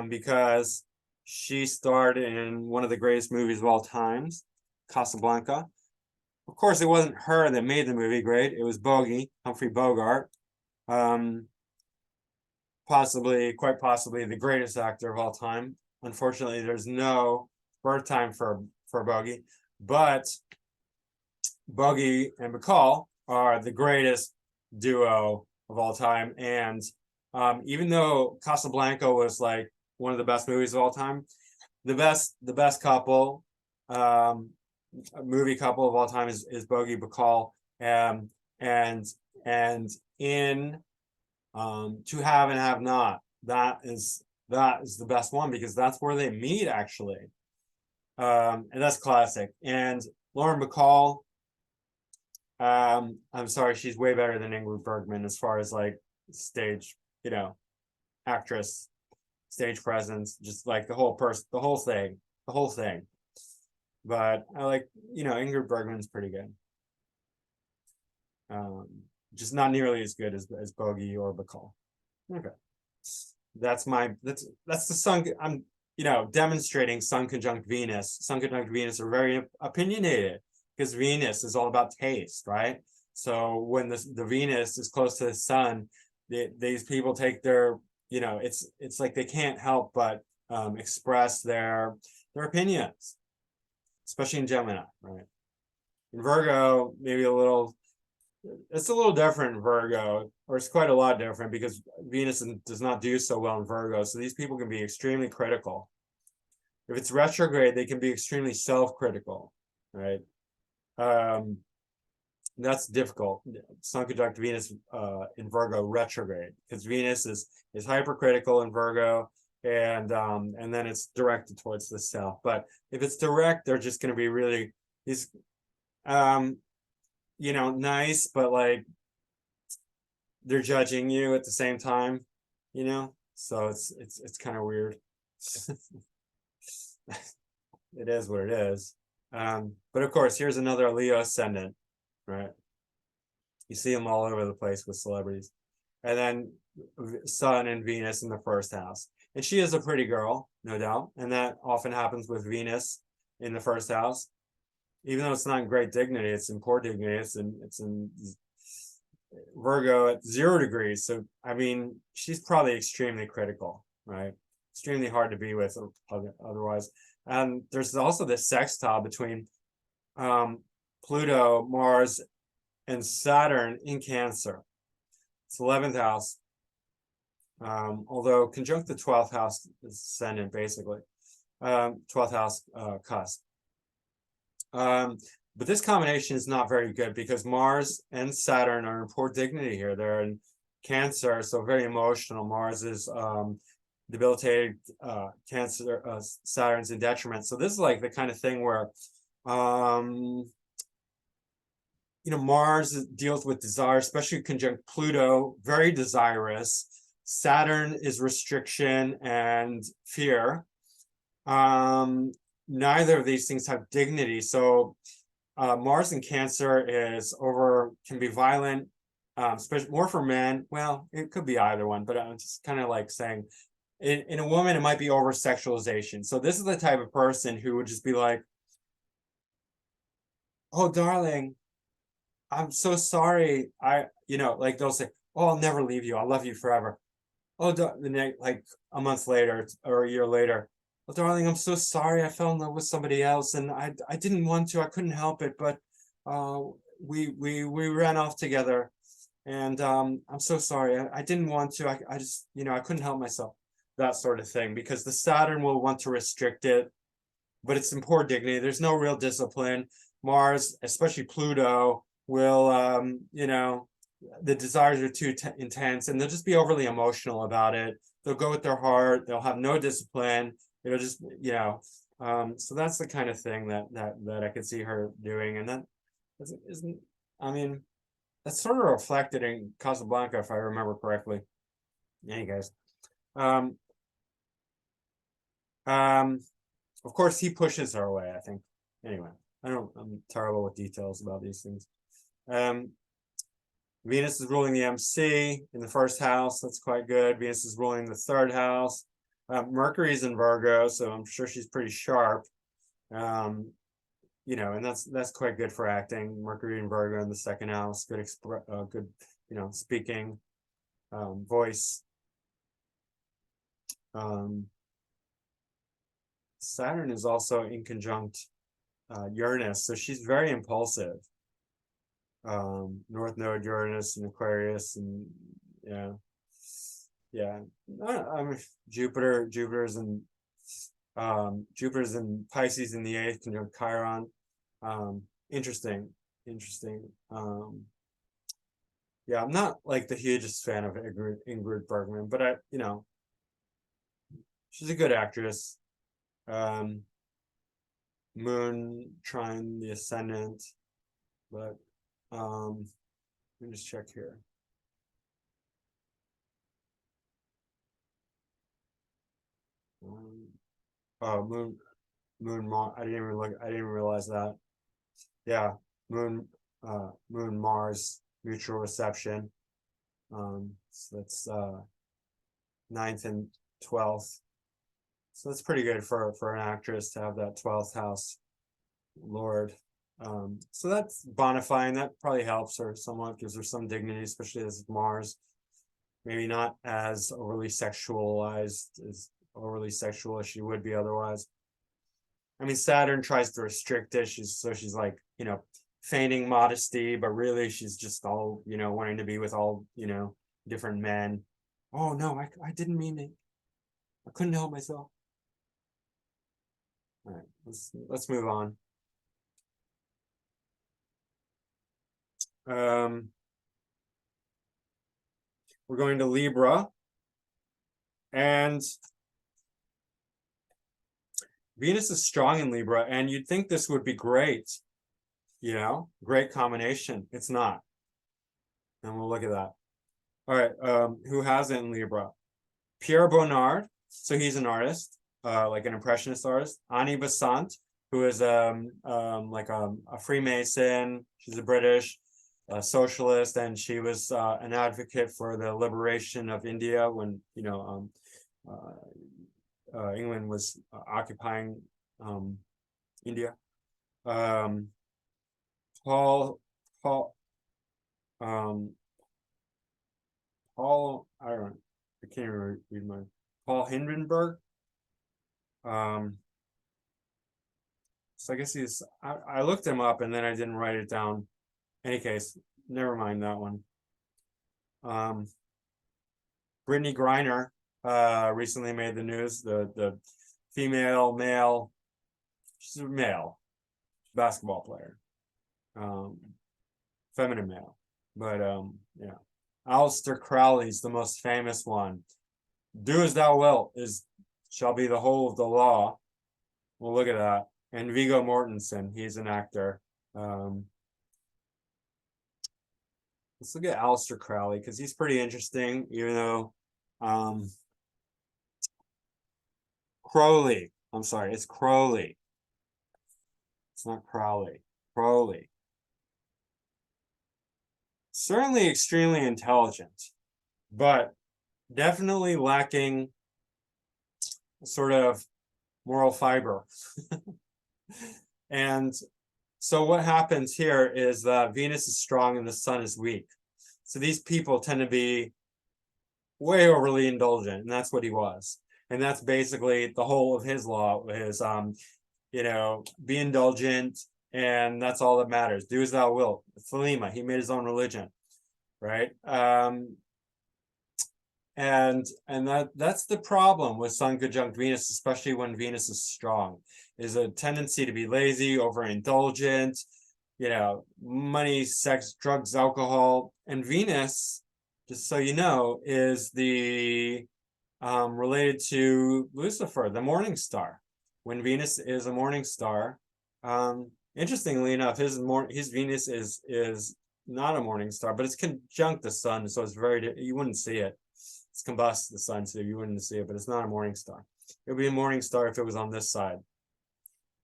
because she starred in one of the greatest movies of all times, Casablanca. Of course, it wasn't her that made the movie great. It was Bogey, Humphrey Bogart. Quite possibly the greatest actor of all time. Unfortunately, there's no birth time for Bogey, but Bogey and Bacall are the greatest duo of all time. And even though Casablanca was like one of the best movies of all time, the best couple, movie couple of all time is Bogey Bacall, and in To Have and Have Not, that is the best one, because that's where they meet actually, and that's classic. And Lauren Bacall, I'm sorry, she's way better than Ingrid Bergman as far as like stage, actress, stage presence, just like the whole thing. But I like, Ingrid Bergman's pretty good. Just not nearly as good as Bogey or Bacall. Okay. That's the Sun. I'm demonstrating Sun conjunct Venus. Sun conjunct Venus are very opinionated, because Venus is all about taste, right? So when the Venus is close to the Sun, these people take their, it's like they can't help but express their opinions, especially in Gemini, right? In Virgo, maybe it's a little different in Virgo, or it's quite a lot different, because Venus does not do so well in Virgo. So these people can be extremely critical. If it's retrograde, they can be extremely self-critical, right? That's difficult. Sun conjunct Venus in Virgo retrograde, because Venus is hypercritical in Virgo, and then it's directed towards the self. But if it's direct, they're just going to be really nice, but like they're judging you at the same time, so it's kind of weird. It is what it is. But of course, here's another Leo ascendant, right? You see them all over the place with celebrities. And then Sun and Venus in the first house. And she is a pretty girl, no doubt. And that often happens with Venus in the first house. Even though it's not in great dignity, it's in poor dignity. It's in Virgo at 0 degrees. So I mean, she's probably extremely critical, right? Extremely hard to be with otherwise. And there's also this sextile between Pluto, Mars, and Saturn in Cancer. It's 11th house. Although conjunct the 12th house ascendant, basically. 12th house cusp. But this combination is not very good because Mars and Saturn are in poor dignity here. They're in Cancer, so very emotional. Mars is debilitated, Cancer, Saturn's in detriment. So this is like the kind of thing where, Mars deals with desire, especially conjunct Pluto, very desirous. Saturn is restriction and fear. Neither of these things have dignity. So Mars in Cancer can be violent, especially more for men. Well, it could be either one, but I'm just kind of like saying in a woman, it might be over sexualization. So this is the type of person who would just be like, oh, darling, I'm so sorry. Like they'll say, oh, I'll never leave you. I'll love you forever. Oh, like a month later or a year later, oh, darling, I'm so sorry. I fell in love with somebody else, and I didn't want to. I couldn't help it, but we ran off together, and I'm so sorry. I didn't want to. I just I couldn't help myself. That sort of thing, because the Saturn will want to restrict it, but it's in poor dignity. There's no real discipline. Mars, especially Pluto, will the desires are too intense, and they'll just be overly emotional about it. They'll go with their heart. They'll have no discipline. It'll just so that's the kind of thing that I could see her doing, and that isn't. I mean, that's sort of reflected in Casablanca, if I remember correctly. Yeah, you guys. Of course, he pushes her away, I think. Anyway, I'm terrible with details about these things. Venus is ruling the MC in the first house. That's quite good. Venus is ruling the third house. Mercury's in Virgo, so I'm sure she's pretty sharp. And that's quite good for acting. Mercury in Virgo in the second house, good speaking, voice. Saturn is also in conjunct Uranus, so she's very impulsive. North Node Uranus and Aquarius, and I mean, Jupiter's in Pisces in the 8th, conjunct Chiron. Interesting. Yeah, I'm not like the hugest fan of Ingrid Bergman, but she's a good actress. Moon trine the ascendant, but let me just check here. Moon Mars. I didn't realize that. Yeah, Moon Mars mutual reception. So that's 9th and 12th. So that's pretty good for an actress to have that 12th house Lord. So that's bonifying. That probably helps her somewhat, gives her some dignity, especially as Mars. Maybe not as overly sexual as she would be otherwise. I mean, Saturn tries to restrict it. She's like, feigning modesty, but really she's just all, wanting to be with all, different men. Oh no, I didn't mean it. I couldn't help myself. All right, let's move on. We're going to Libra, and Venus is strong in Libra, and you'd think this would be great, great combination. It's not, and we'll look at that. All right, who has it in Libra? Pierre Bonnard, so he's an artist, like an impressionist artist. Annie Besant, who is like a Freemason. She's a British socialist, and she was an advocate for the liberation of India when England was occupying India. Paul Paul Paul I don't know, I can't even read my Paul Hindenburg. So I guess he's I looked him up and then I didn't write it down. Any case, never mind that one. Brittany Griner recently made the news. The female male, she's a male basketball player, feminine male, but yeah. Aleister Crowley's the most famous one. Do as thou wilt shall be the whole of the law. Well, look at that. And Viggo Mortensen, he's an actor. Let's look at Aleister Crowley because he's pretty interesting, even though Crowley. I'm sorry, it's Crowley. It's not Crowley. Crowley. Certainly extremely intelligent, but definitely lacking sort of moral fiber. And so what happens here is that Venus is strong and the sun is weak. So these people tend to be way overly indulgent, and that's what he was. And that's basically the whole of his law is, be indulgent, and that's all that matters. Do as thou wilt. Thelema, he made his own religion, right? And that's the problem with Sun conjunct Venus, especially when Venus is strong, is a tendency to be lazy, overindulgent, money, sex, drugs, alcohol. And Venus, just so you know, is the related to Lucifer, the morning star. When Venus is a morning star, interestingly enough, his Venus is not a morning star, but it's conjunct the sun, so it's you wouldn't see it. It's combust the sun, so you wouldn't see it, but it's not a morning star. It would be a morning star if it was on this side.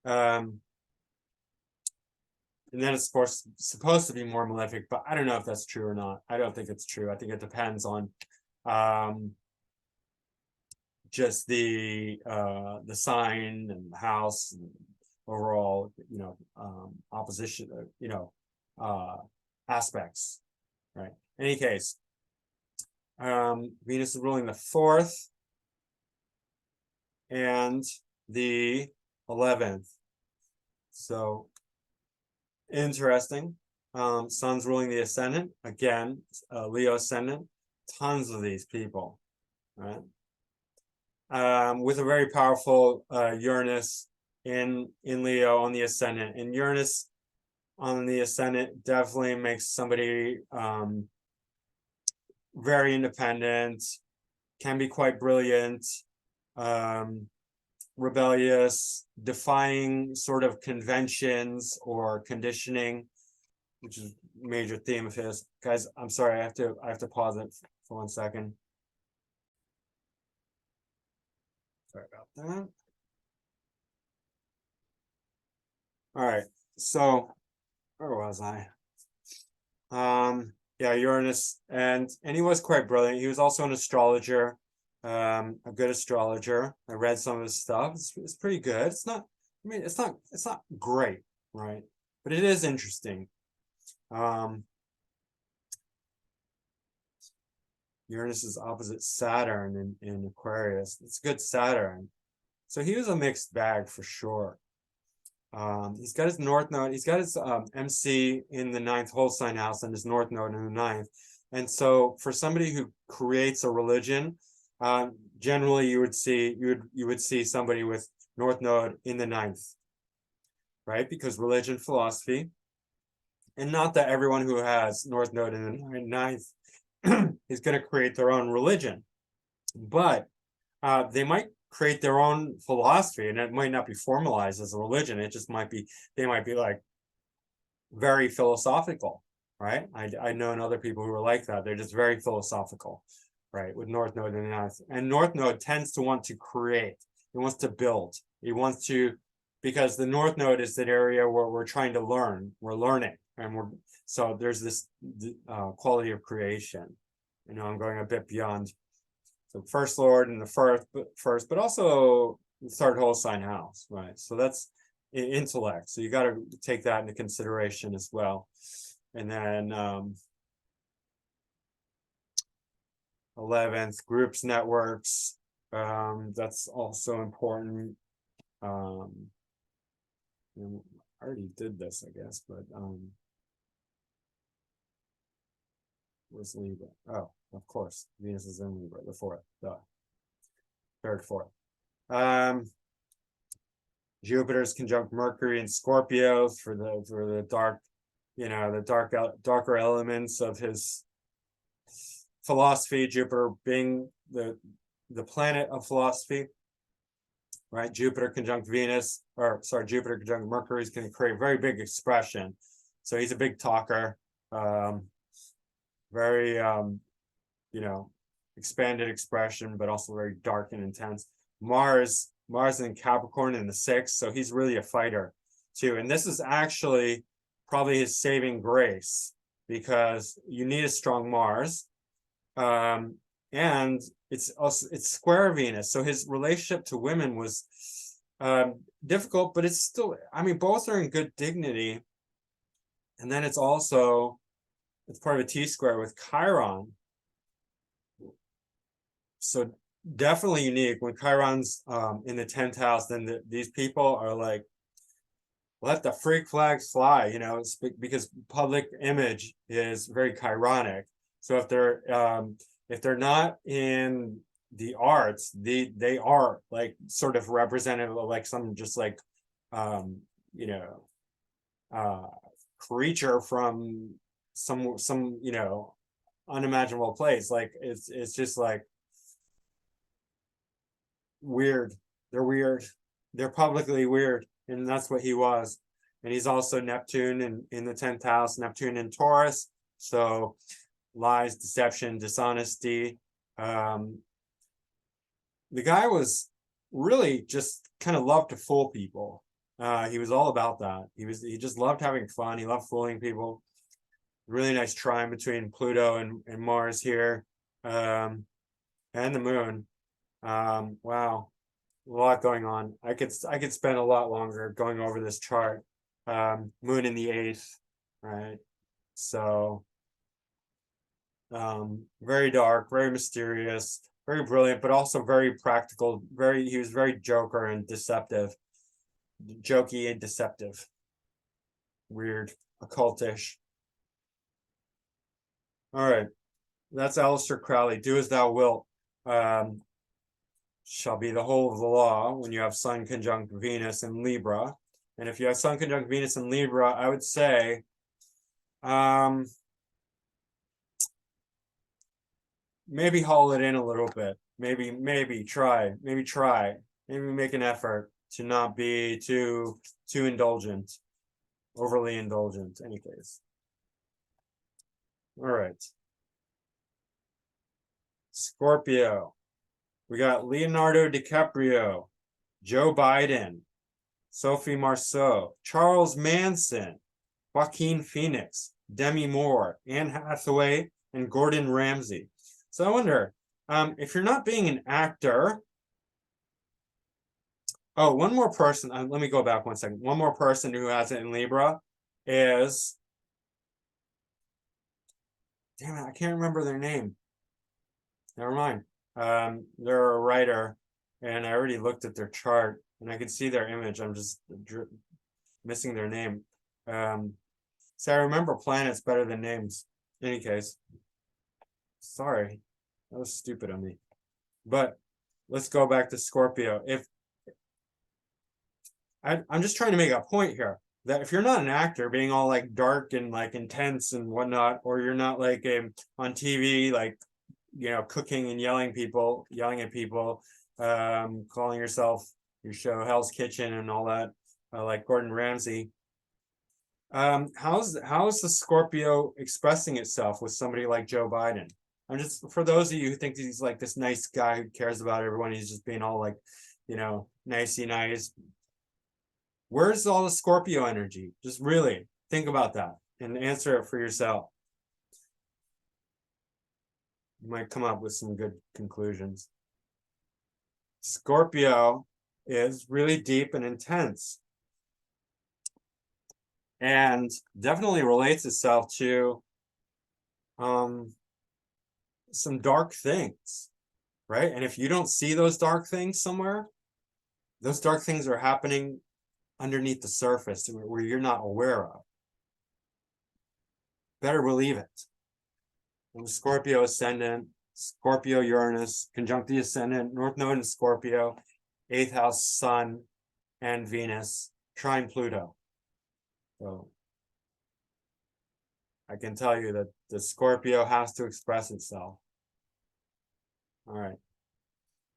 And then it's, of course, supposed to be more malefic, but I don't know if that's true or not. I don't think it's true. I think it depends on just the sign and the house and overall, opposition, aspects, right? In any case, Venus is ruling the 4th and the 11th. So interesting. Sun's ruling the ascendant. Again, Leo ascendant. Tons of these people, right? With a very powerful Uranus in Leo on the ascendant. And Uranus on the ascendant definitely makes somebody very independent, can be quite brilliant, rebellious, defying sort of conventions or conditioning, which is a major theme of his. Guys, I'm sorry, I have to pause it for 1 second. Sorry about that. All right, so where was I? Yeah, Uranus, and he was quite brilliant. He was also an astrologer, a good astrologer. I read some of his stuff. It's pretty good. It's not, I mean, it's not great, right? But it is interesting. Uranus is opposite Saturn in Aquarius. It's good Saturn. So he was a mixed bag for sure. He's got his North Node. He's got his MC in the 9th whole sign house and his North Node in the 9th. And so for somebody who creates a religion, generally you would see somebody with North Node in the 9th, right? Because religion, philosophy, and not that everyone who has North Node in the 9th is going to create their own religion, but they might create their own philosophy, and it might not be formalized as a religion. It just might be, they might be like very philosophical, right? I know other people who are like that. They're just very philosophical, right? With North Node and 9th. And North Node tends to want to create. He wants to build. He wants to, because the North Node is that area where we're trying to learn. We're learning, and so there's this quality of creation. I'm going a bit beyond So first lord in the first, but also the third whole sign house, right? So that's intellect. So you got to take that into consideration as well. And then 11th, groups, networks. That's also important. I already did this, I guess, but where's Libra? Oh, of course, Venus is in Libra, the fourth, the third, fourth. Jupiter's conjunct Mercury and Scorpio for the dark, the darker elements of his philosophy. Jupiter being the planet of philosophy, right? Jupiter conjunct Venus, or sorry, Jupiter conjunct Mercury is going to create very big expression. So he's a big talker, very expanded expression, but also very dark and intense. Mars in Capricorn in the sixth, so he's really a fighter too. And this is actually probably his saving grace, because you need a strong Mars, and it's square Venus, so his relationship to women was difficult, but it's still, I mean, both are in good dignity. And then it's part of a T-square with Chiron, so definitely unique. When Chiron's in the 10th house, then these people are like, let the freak flags fly, it's because public image is very Chironic. So if they're not in the arts, they are like sort of representative of like some just like creature from some unimaginable place. Like it's just like weird. They're weird. They're publicly weird, and that's what he was. And he's also Neptune in the 10th house, Neptune in Taurus. So lies, deception, dishonesty. The guy was really just kind of loved to fool people. He was all about that. He just loved having fun. He loved fooling people. Really nice trine between Pluto and Mars here, and the moon. Wow, a lot going on. I could spend a lot longer going over this chart. Moon in the 8th, right? So very dark, very mysterious, very brilliant, but also very practical. He was very joker and deceptive, jokey and deceptive, weird, occultish. All right, that's Aleister Crowley. Do as thou wilt. Shall be the whole of the law when you have Sun conjunct Venus in Libra. And if you have Sun conjunct Venus in Libra, I would say maybe haul it in a little bit. Maybe try. Maybe make an effort to not be too indulgent, overly indulgent, in any case. All right. Scorpio. We got Leonardo DiCaprio, Joe Biden, Sophie Marceau, Charles Manson, Joaquin Phoenix, Demi Moore, Anne Hathaway, and Gordon Ramsay. So I wonder, if you're not being an actor. Oh, one more person. Let me go back 1 second. One more person who has it in Libra is, damn it, I can't remember their name. Never mind. They're a writer, and I already looked at their chart, and I can see their image. I'm just missing their name. So I remember planets better than names. In any case, sorry, that was stupid of me. But let's go back to Scorpio. I'm just trying to make a point here that if you're not an actor, being all like dark and like intense and whatnot, or you're not like on TV, like cooking and yelling at people, calling your show Hell's Kitchen and all that, like Gordon Ramsay. How's the Scorpio expressing itself with somebody like Joe Biden? I'm just, for those of you who think he's like this nice guy who cares about everyone, he's just being all like, nicey nice. Where's all the Scorpio energy? Just really think about that and answer it for yourself. You might come up with some good conclusions. Scorpio is really deep and intense, and definitely relates itself to some dark things, right? And if you don't see those dark things somewhere, those dark things are happening underneath the surface where you're not aware of. Better believe it. And Scorpio ascendant, Scorpio Uranus, conjunct the ascendant, North Node in Scorpio, 8th house Sun and Venus, trine Pluto. So I can tell you that the Scorpio has to express itself. All right.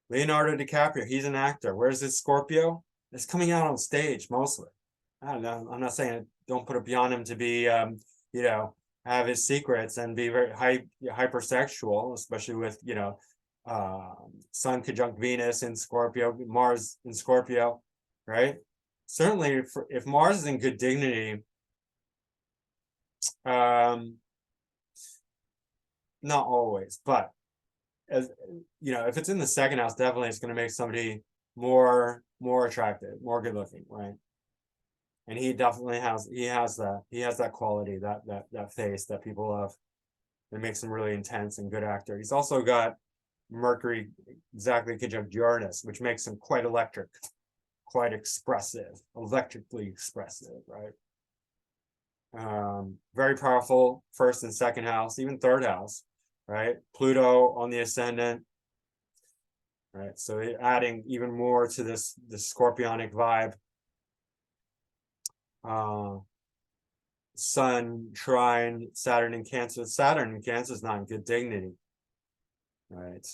Leonardo DiCaprio, he's an actor. Where's his Scorpio? It's coming out on stage mostly. I don't know. I'm not saying don't put it beyond him to be, you know, have his secrets and be very hypersexual, especially with, you know, Sun conjunct Venus in Scorpio, Mars in Scorpio, right? Certainly, if Mars is in good dignity, not always, but as you know, if it's in the second house, definitely it's going to make somebody more attractive, more good looking, right? And he definitely has that quality, that face that people love. It makes him really intense and good actor. He's also got Mercury exactly conjunct Uranus, which makes him quite electric, quite expressive, electrically expressive, right? Very powerful first and second house, even third house, right? Pluto on the ascendant, right? So adding even more to this scorpionic vibe. Sun trine Saturn in Cancer. Saturn in Cancer is not in good dignity, right?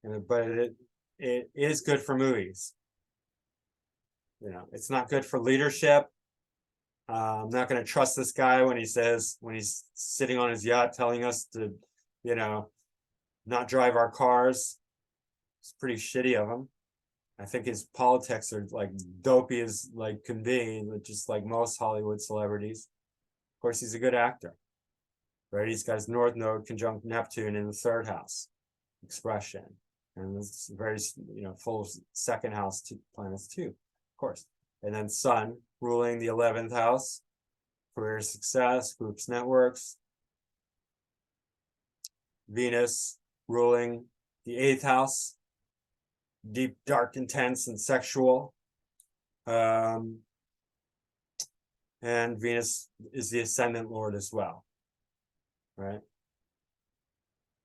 But it is good for movies. You know, it's not good for leadership. I'm not going to trust this guy when he's sitting on his yacht telling us to, you know, not drive our cars. It's pretty shitty of him. I think his politics are like dopey as like can be, just like most Hollywood celebrities. Of course, he's a good actor, right? He's got his North Node conjunct Neptune in the third house, expression, and it's very, you know, full of second house planets too, of course. And then Sun ruling the 11th house, career success, groups, networks. Venus ruling the 8th house, deep, dark, intense, and sexual. And Venus is the ascendant lord as well, right?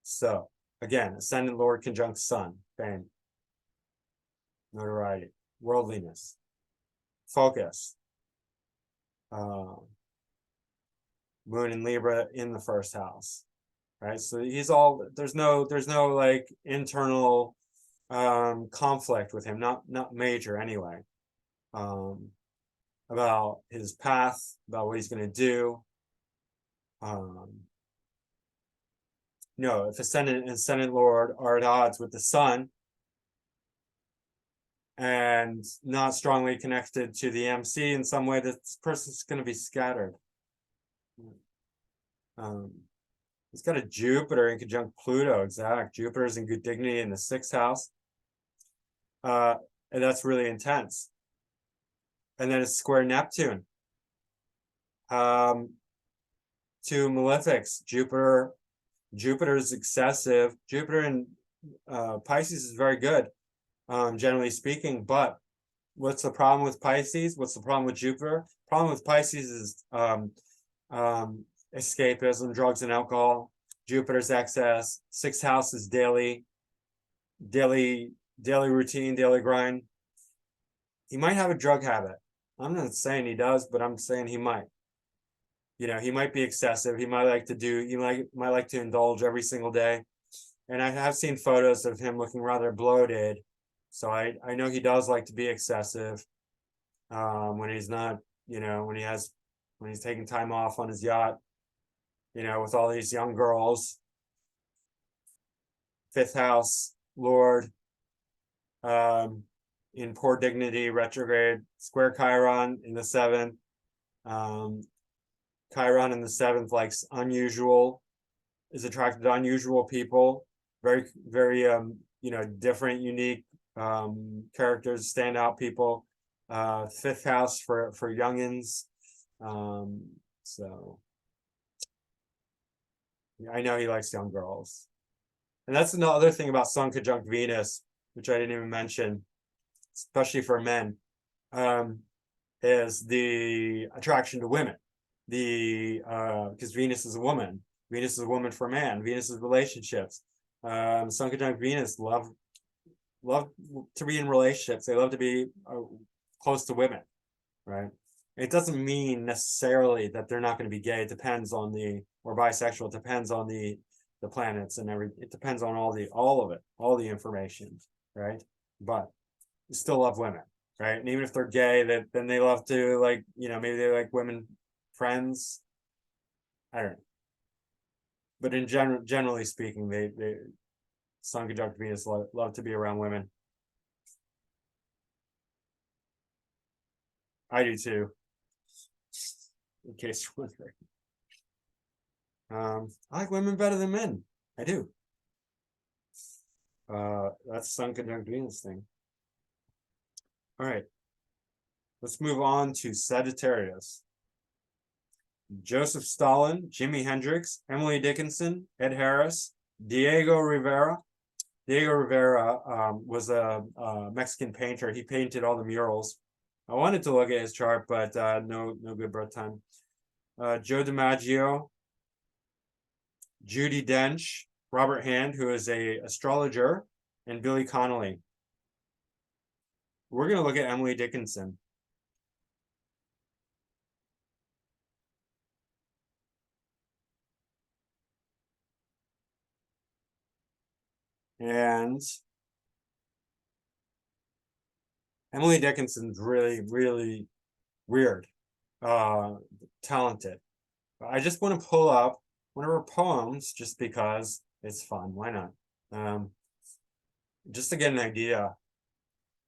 So again, ascendant lord conjunct Sun, fame, notoriety, worldliness, focus. Moon in Libra in the first house, right? So he's all, there's no like internal conflict with him, not major anyway, about his path, about what he's going to do. No, if ascendant and ascendant lord are at odds with the Sun and not strongly connected to the MC in some way, this person's going to be scattered. He's got a Jupiter in conjunct Pluto, exact. Jupiter's in good dignity in the 6th house. And that's really intense. And then it's square Neptune. Two malefics. Jupiter's excessive. Jupiter in Pisces is very good, generally speaking. But what's the problem with Pisces? What's the problem with Jupiter? Problem with Pisces is escapism, drugs and alcohol. Jupiter's excess. 6th house is daily routine, daily grind. He might have a drug habit. I'm not saying he does, but I'm saying he might. You know, he might be excessive. He might like to indulge every single day. And I have seen photos of him looking rather bloated. So I know he does like to be excessive when he's not, you know, when he's taking time off on his yacht, you know, with all these young girls. 5th house, Lord, in poor dignity, retrograde, square Chiron in the 7th. Chiron in the seventh likes unusual, is attracted to unusual people, very, very, different, unique characters, standout people. Fifth house for youngins. So I know he likes young girls. And that's another thing about Sun conjunct Venus, which I didn't even mention, especially for men, is the attraction to women. Because Venus is a woman. Venus is a woman for man. Venus is relationships. Sun conjunct Venus love to be in relationships. They love to be close to women, right? It doesn't mean necessarily that they're not going to be gay. It depends on or bisexual. It depends on the planets and it depends on all of it, all the information, right? But you still love women, right? And even if they're gay, then they love to, like, maybe they like women friends. I don't know. But in generally speaking, they Sun conjunct Venus love to be around women. I do too. In case you're wondering. I like women better than men. I do. That's Sun conjunct Venus thing. All right. Let's move on to Sagittarius. Joseph Stalin, Jimi Hendrix, Emily Dickinson, Ed Harris, Diego Rivera. Diego Rivera was a Mexican painter. He painted all the murals. I wanted to look at his chart, but no good birth time. Joe DiMaggio, Judi Dench, Robert Hand, who is a astrologer, and Billy Connolly. We're going to look at Emily Dickinson. And Emily Dickinson's really, really weird, talented. I just want to pull up one of her poems just because it's fun. Why not? Just to get an idea.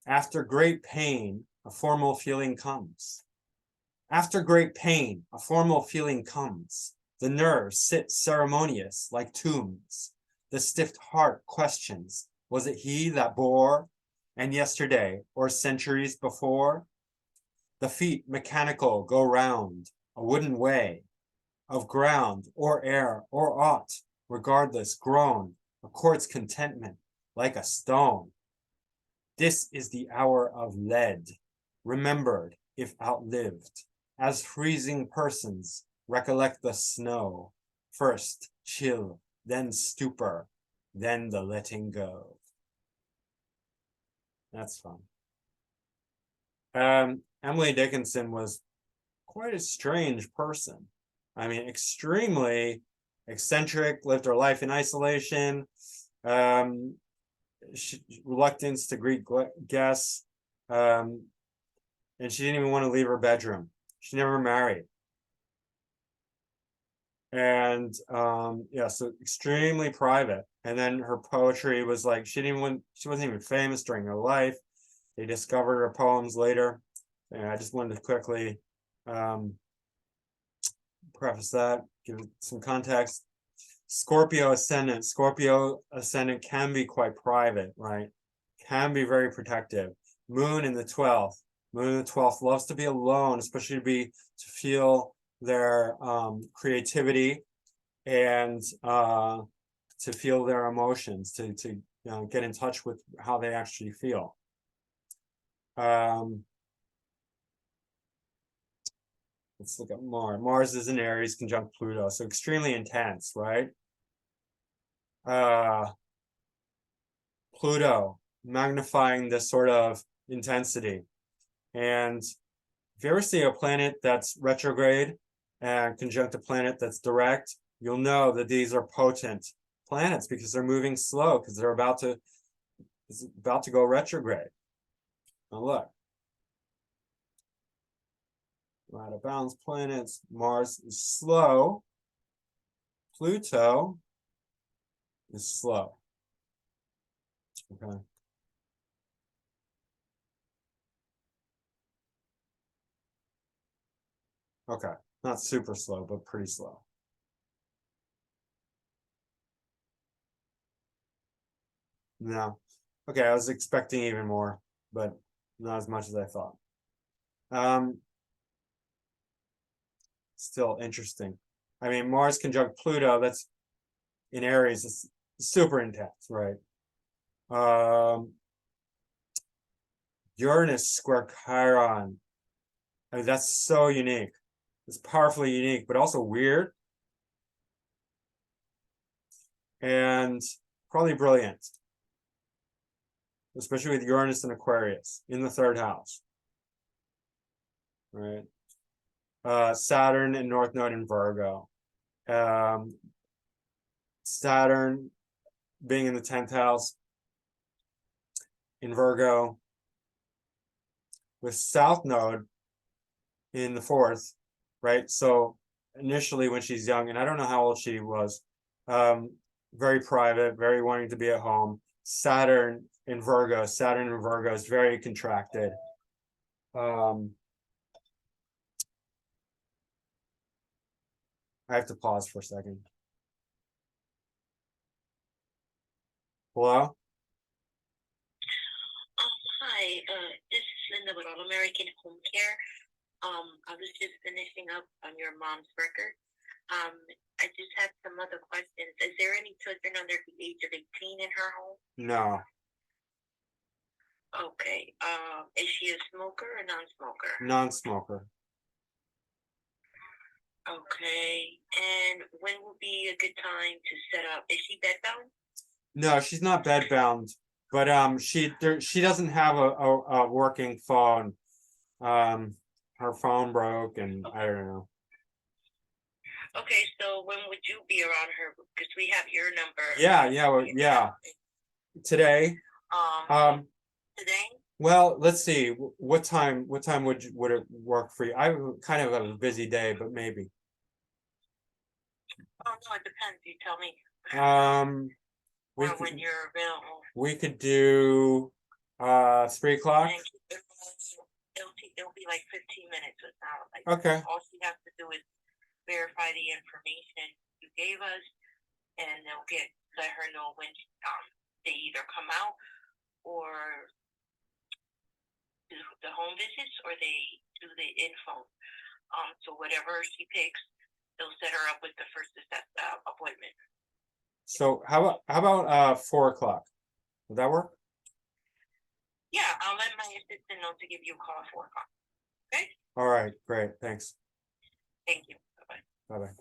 After great pain, a formal feeling comes. After great pain, a formal feeling comes. The nerves sit ceremonious like tombs. The stiff heart questions, was it he that bore? And yesterday, or centuries before? The feet mechanical go round, a wooden way, of ground, or air, or aught, regardless, grown, a court's contentment, like a stone. This is the hour of lead, remembered, if outlived, as freezing persons recollect the snow, first chill, then stupor, then the letting go. That's fun. Emily Dickinson was quite a strange person. I mean, extremely eccentric, lived her life in isolation, reluctance to greet guests, and she didn't even want to leave her bedroom. She never married. And yeah, so extremely private. And then her poetry was like, she wasn't even famous during her life. They discovered her poems later. And I just wanted to quickly preface that, give it some context. Scorpio ascendant can be quite private, right? Can be very protective. Moon in the 12th. Moon in the 12th loves to be alone, especially to feel their creativity and to feel their emotions, to get in touch with how they actually feel. Let's look at Mars. Mars is in Aries conjunct Pluto, so extremely intense, right? Pluto magnifying this sort of intensity. And if you ever see a planet that's retrograde and conjunct a planet that's direct, you'll know that these are potent planets because they're moving slow, because it's about to go retrograde. Now look. Out of balance planets. Mars is slow. Pluto is slow. Okay. Okay, not super slow, but pretty slow. No. Okay, I was expecting even more, but not as much as I thought. Still interesting. I mean, Mars conjunct Pluto, that's in Aries, it's super intense, right? Uranus square Chiron. I mean, that's so unique. It's powerfully unique, but also weird and probably brilliant, especially with Uranus and Aquarius in the third house, right? Saturn and North Node in Virgo. Saturn being in the 10th house in Virgo with South Node in the 4th, right? So initially when she's young, and I don't know how old she was, very private, very wanting to be at home. Saturn in Virgo is very contracted. I have to pause for a second. Hello? Hi, this is Linda with All American Home Care. I was just finishing up on your mom's record. I just had some other questions. Is there any children under the age of 18 in her home? No. Okay. Is she a smoker or non-smoker? Non-smoker. Okay. And when would be a good time to set up? Is she bedbound? No, she's not bedbound, but she doesn't have a working phone. Her phone broke, and I don't know. Okay, so when would you be around her? Because we have your number. Yeah. Today. Today? Well, let's see. What time would it work for you? I kind of have a busy day, but maybe. Oh no, it depends. You tell me. When you're available. We could do 3 o'clock. It'll be like 15 minutes without like Okay. all she has to do is verify the information you gave us, and they'll let her know when they either come out or do the home visits or they do the info. So whatever she picks, they'll set her up with the first appointment. So how about 4 o'clock? Would that work? Yeah, I'll let my assistant know to give you a call at 4 o'clock. Okay? All right, great. Thanks. Thank you. Bye-bye. Bye-bye.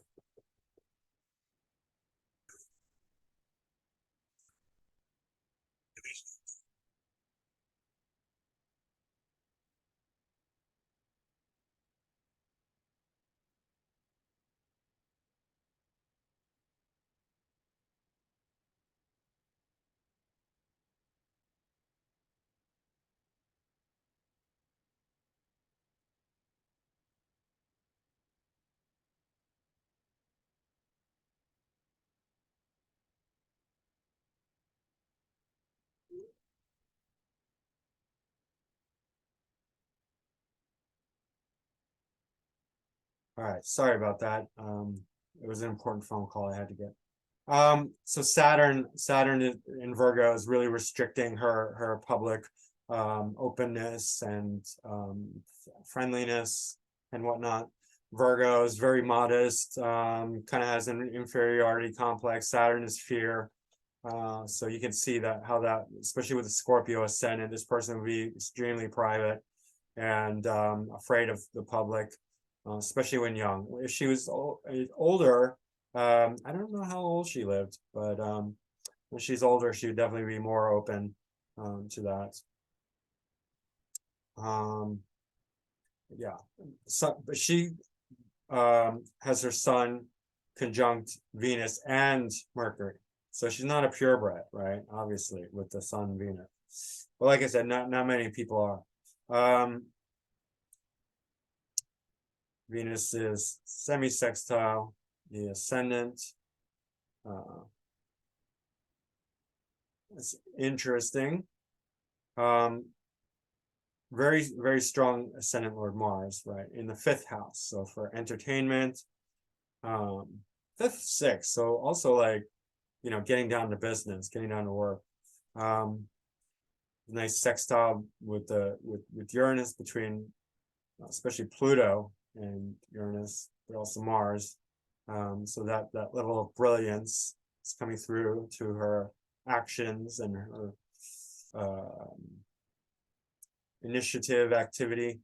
All right, sorry about that. It was an important phone call I had to get. So Saturn in Virgo is really restricting her public openness and friendliness and whatnot. Virgo is very modest, kind of has an inferiority complex. Saturn is fear. So you can see that how that, especially with the Scorpio ascendant, this person would be extremely private and afraid of the public, especially when young. If she was older, I don't know how old she lived, but when she's older, she would definitely be more open to that. Yeah, so but she has her sun conjunct Venus and Mercury, so she's not a purebred, right? Obviously, with the sun and Venus. But like I said, not many people are. Venus is semi-sextile, the ascendant. It's interesting. very, very strong ascendant Lord Mars, right, in the 5th house. So for entertainment, 5th, 6th. So also like, getting down to business, getting down to work. Nice sextile with Uranus between, especially Pluto and Uranus, but also Mars. So that level of brilliance is coming through to her actions and her initiative activity.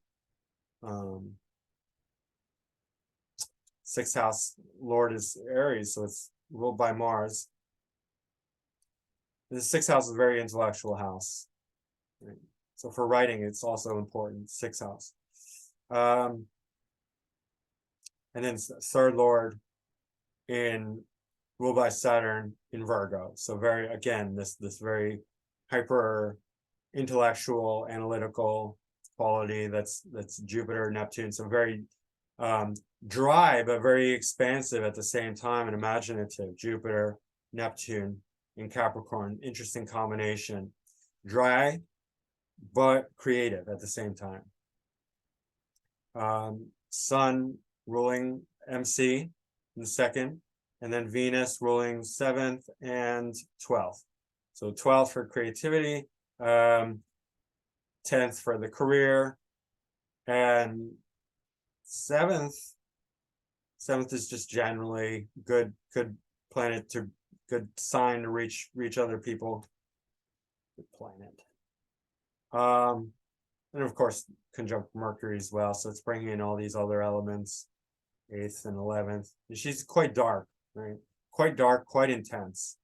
6th house Lord is Aries, so it's ruled by Mars. The 6th house is a very intellectual house. Right? So for writing, it's also important, 6th house. And then 3rd Lord ruled by Saturn in Virgo. So very, again, this very hyper intellectual, analytical quality that's Jupiter, Neptune. So very dry, but very expansive at the same time, and imaginative. Jupiter, Neptune in Capricorn, interesting combination. Dry, but creative at the same time. Sun ruling MC in the 2nd, and then Venus ruling 7th and 12th. So 12th for creativity, 10th for the career, and 7th is just generally good planet to good sign to reach other people. Good planet. And of course conjunct Mercury as well, so it's bringing in all these other elements, 8th and 11th. And she's quite dark, right? Quite dark, quite intense,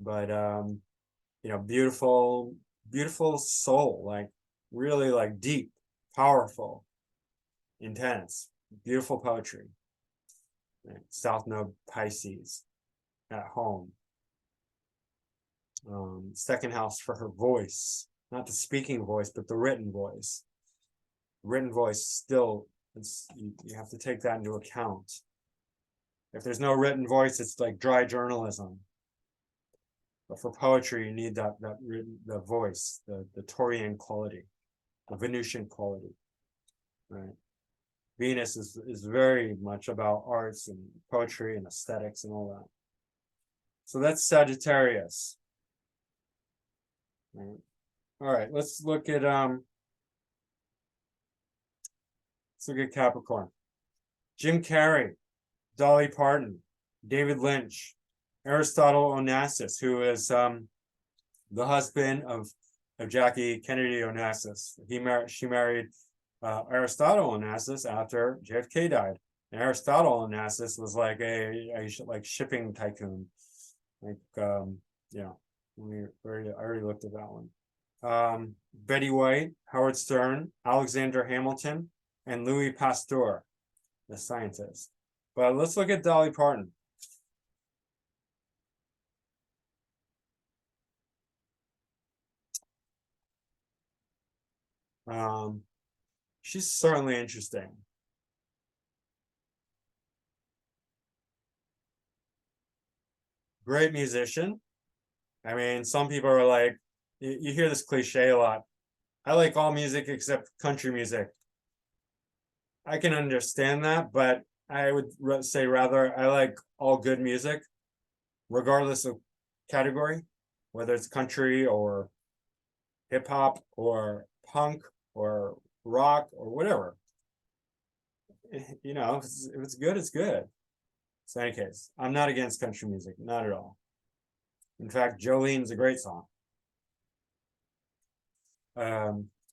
but beautiful soul, like really like deep, powerful, intense, beautiful poetry. Right? South Node Pisces at home. 2nd house for her voice, not the speaking voice, but the written voice. Written voice still, you have to take that into account. If there's no written voice, it's like dry journalism. But for poetry, you need that written, the voice, the Taurian quality, the Venusian quality, right? Venus is very much about arts and poetry and aesthetics and all that. So that's Sagittarius. Right. All right, let's look at Capricorn. Jim Carrey, Dolly Parton, David Lynch, Aristotle Onassis, who is the husband of Jackie Kennedy Onassis. She married Aristotle Onassis after JFK died. And Aristotle Onassis was like a shipping tycoon. Like yeah, I already looked at that one. Betty White, Howard Stern, Alexander Hamilton, and Louis Pasteur, the scientist. But let's look at Dolly Parton. She's certainly interesting. Great musician. I mean, some people are like, you hear this cliche a lot. I like all music except country music. I can understand that, but I would say rather I like all good music, regardless of category, whether it's country or hip hop or punk or rock or whatever. If it's good, it's good. So in any case, I'm not against country music, not at all. In fact, Jolene's a great song.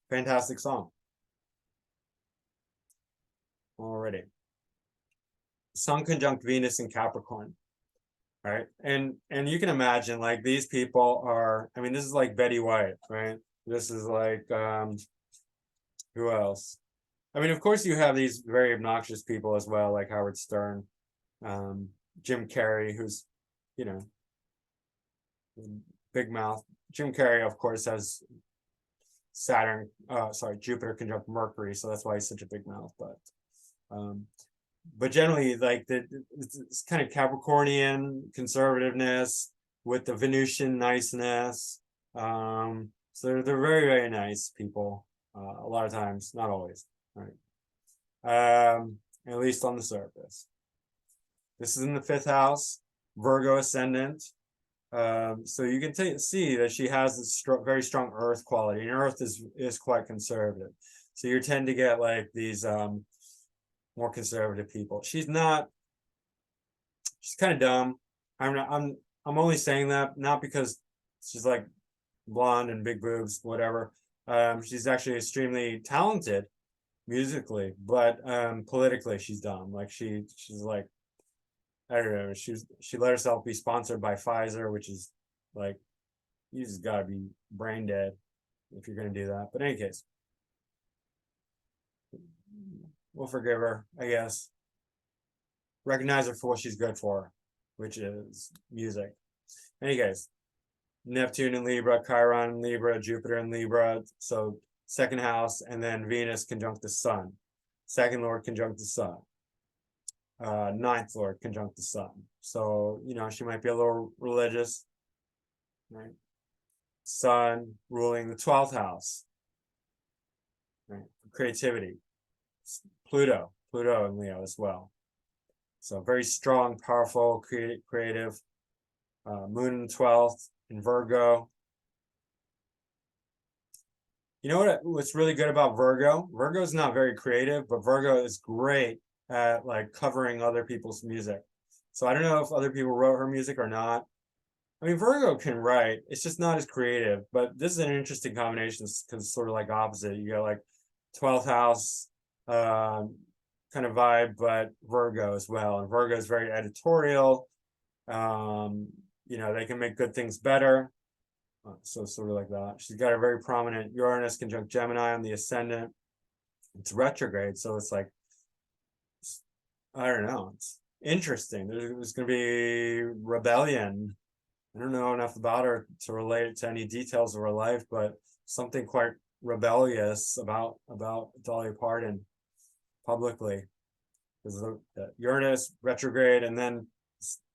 Fantastic song. Already. Sun conjunct Venus in Capricorn. Right. And you can imagine, like, these people are, I mean, this is like Betty White, right? This is like who else? I mean, of course you have these very obnoxious people as well, like Howard Stern, Jim Carrey, who's, big mouth. Jim Carrey, of course, has Jupiter conjunct Mercury, so that's why he's such a big mouth. But generally, like it's kind of Capricornian conservativeness with the Venusian niceness. So they're very, very nice people. A lot of times, not always, right? At least on the surface. This is in the 5th house, Virgo ascendant. So you can see that she has this very strong earth quality, and earth is quite conservative. So you tend to get like these more conservative people. She's kind of dumb. I'm only saying that not because she's like blonde and big boobs, whatever. She's actually extremely talented musically, but politically she's dumb. Like she's like, I don't know, she let herself be sponsored by Pfizer, which is like, you just gotta be brain dead if you're gonna do that. But in any case, we'll forgive her, I guess. Recognize her for what she's good for, which is music. In any case, Neptune in Libra, Chiron in Libra, Jupiter in Libra. So 2nd house, and then Venus conjunct the Sun. 2nd Lord conjunct the Sun. 9th Lord conjunct the Sun. So, you know, she might be a little religious, right? Sun ruling the 12th house, right? Creativity. Pluto in Leo as well. So very strong, powerful, creative. Moon in the 12th in Virgo. You know what's really good about Virgo? Virgo is not very creative, but Virgo is great at like covering other people's music. So I don't know if other people wrote her music or not. I mean, Virgo can write, it's just not as creative, but this is an interesting combination because it's sort of like opposite. You got like 12th house kind of vibe, but Virgo as well. And Virgo is very editorial. You know, they can make good things better. So sort of like that. She's got a very prominent Uranus conjunct Gemini on the ascendant. It's retrograde, so it's like, I don't know, it's interesting. There's going to be rebellion. I don't know enough about her to relate to any details of her life, but something quite rebellious about Dolly Parton publicly, because the Uranus retrograde, and then,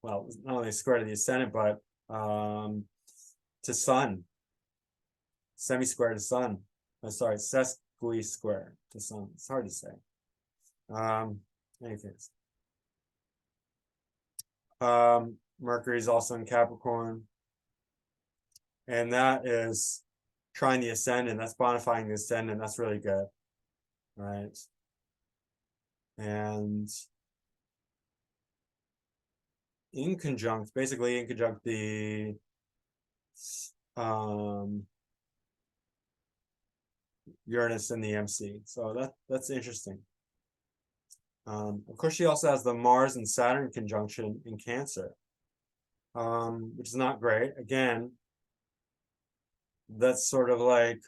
well, not only square to the ascendant, but to Sun, semi-square to Sun. Sorry, sesqui square to Sun. It's hard to say. Any case. Mercury is also in Capricorn, and that is trying the ascendant. That's bonifying the ascendant. That's really good, right? And basically in conjunct the Uranus in the MC. So that's interesting. Of course, she also has the Mars and Saturn conjunction in Cancer, which is not great. Again, that's sort of like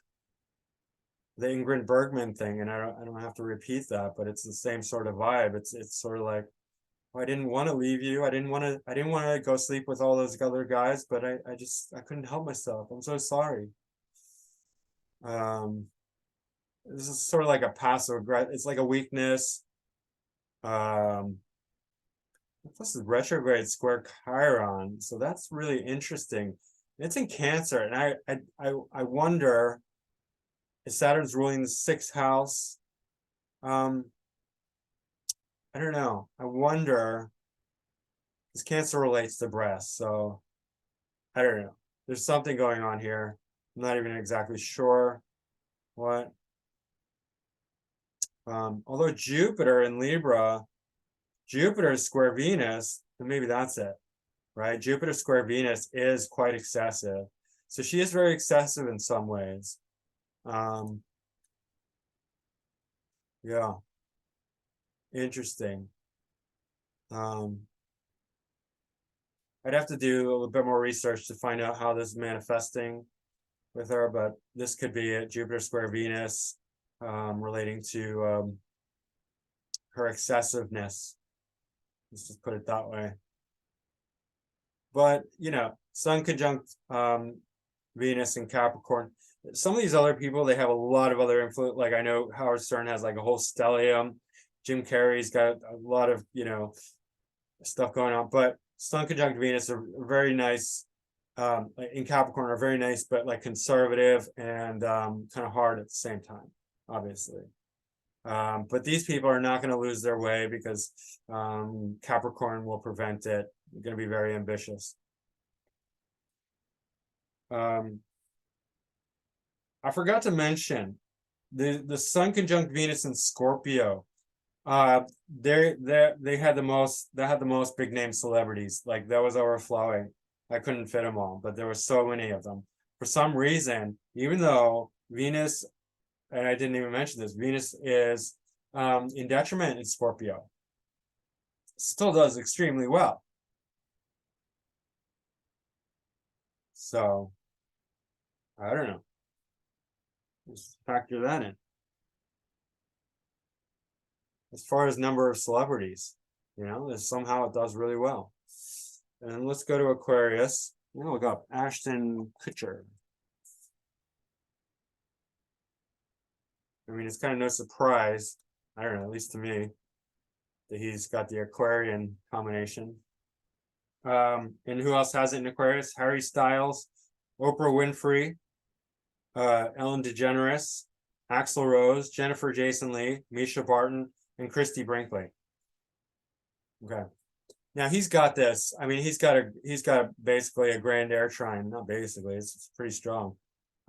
the Ingrid Bergman thing, and I don't have to repeat that, but it's the same sort of vibe. It's sort of like, oh, I didn't want to leave you. I didn't want to go sleep with all those other guys, but I couldn't help myself. I'm so sorry. This is sort of like a passive aggressive. It's like a weakness. Plus is retrograde square Chiron, so that's really interesting. It's in Cancer, and I wonder if Saturn's ruling the 6th house. I don't know. I wonder, because Cancer relates to breast, so I don't know. There's something going on here. I'm not even exactly sure what. Although Jupiter in Libra, Jupiter is square Venus, and maybe that's it, right? Jupiter square Venus is quite excessive. So she is very excessive in some ways. Yeah. Interesting. I'd have to do a little bit more research to find out how this is manifesting with her, but this could be a Jupiter square Venus relating to her excessiveness. Let's just put it that way. But, you know, Sun conjunct Venus in Capricorn. Some of these other people, they have a lot of other influence. Like I know Howard Stern has like a whole stellium. Jim Carrey's got a lot of, you know, stuff going on. But Sun conjunct Venus are very nice in Capricorn, are very nice, but like conservative and kind of hard at the same time. obviously. But these people are not going to lose their way because Capricorn will prevent it. They're going to be very ambitious. I forgot to mention the Sun conjunct Venus in Scorpio. They had the most big name celebrities. Like that was overflowing. I couldn't fit them all, but there were so many of them. For some reason, even though Venus, and I didn't even mention this, Venus is in detriment in Scorpio, still does extremely well. So I don't know. Just factor that in. As far as number of celebrities, somehow it does really well. And let's go to Aquarius. Look up Ashton Kutcher. I mean, it's kind of no surprise, I don't know, at least to me, that he's got the Aquarian combination. And who else has it in Aquarius? Harry Styles, Oprah Winfrey, Ellen DeGeneres, Axl Rose, Jennifer Jason Leigh, Misha Barton, and Christy Brinkley. Okay. Now he's got this. I mean, he's got basically a grand air trine. Not basically, it's pretty strong.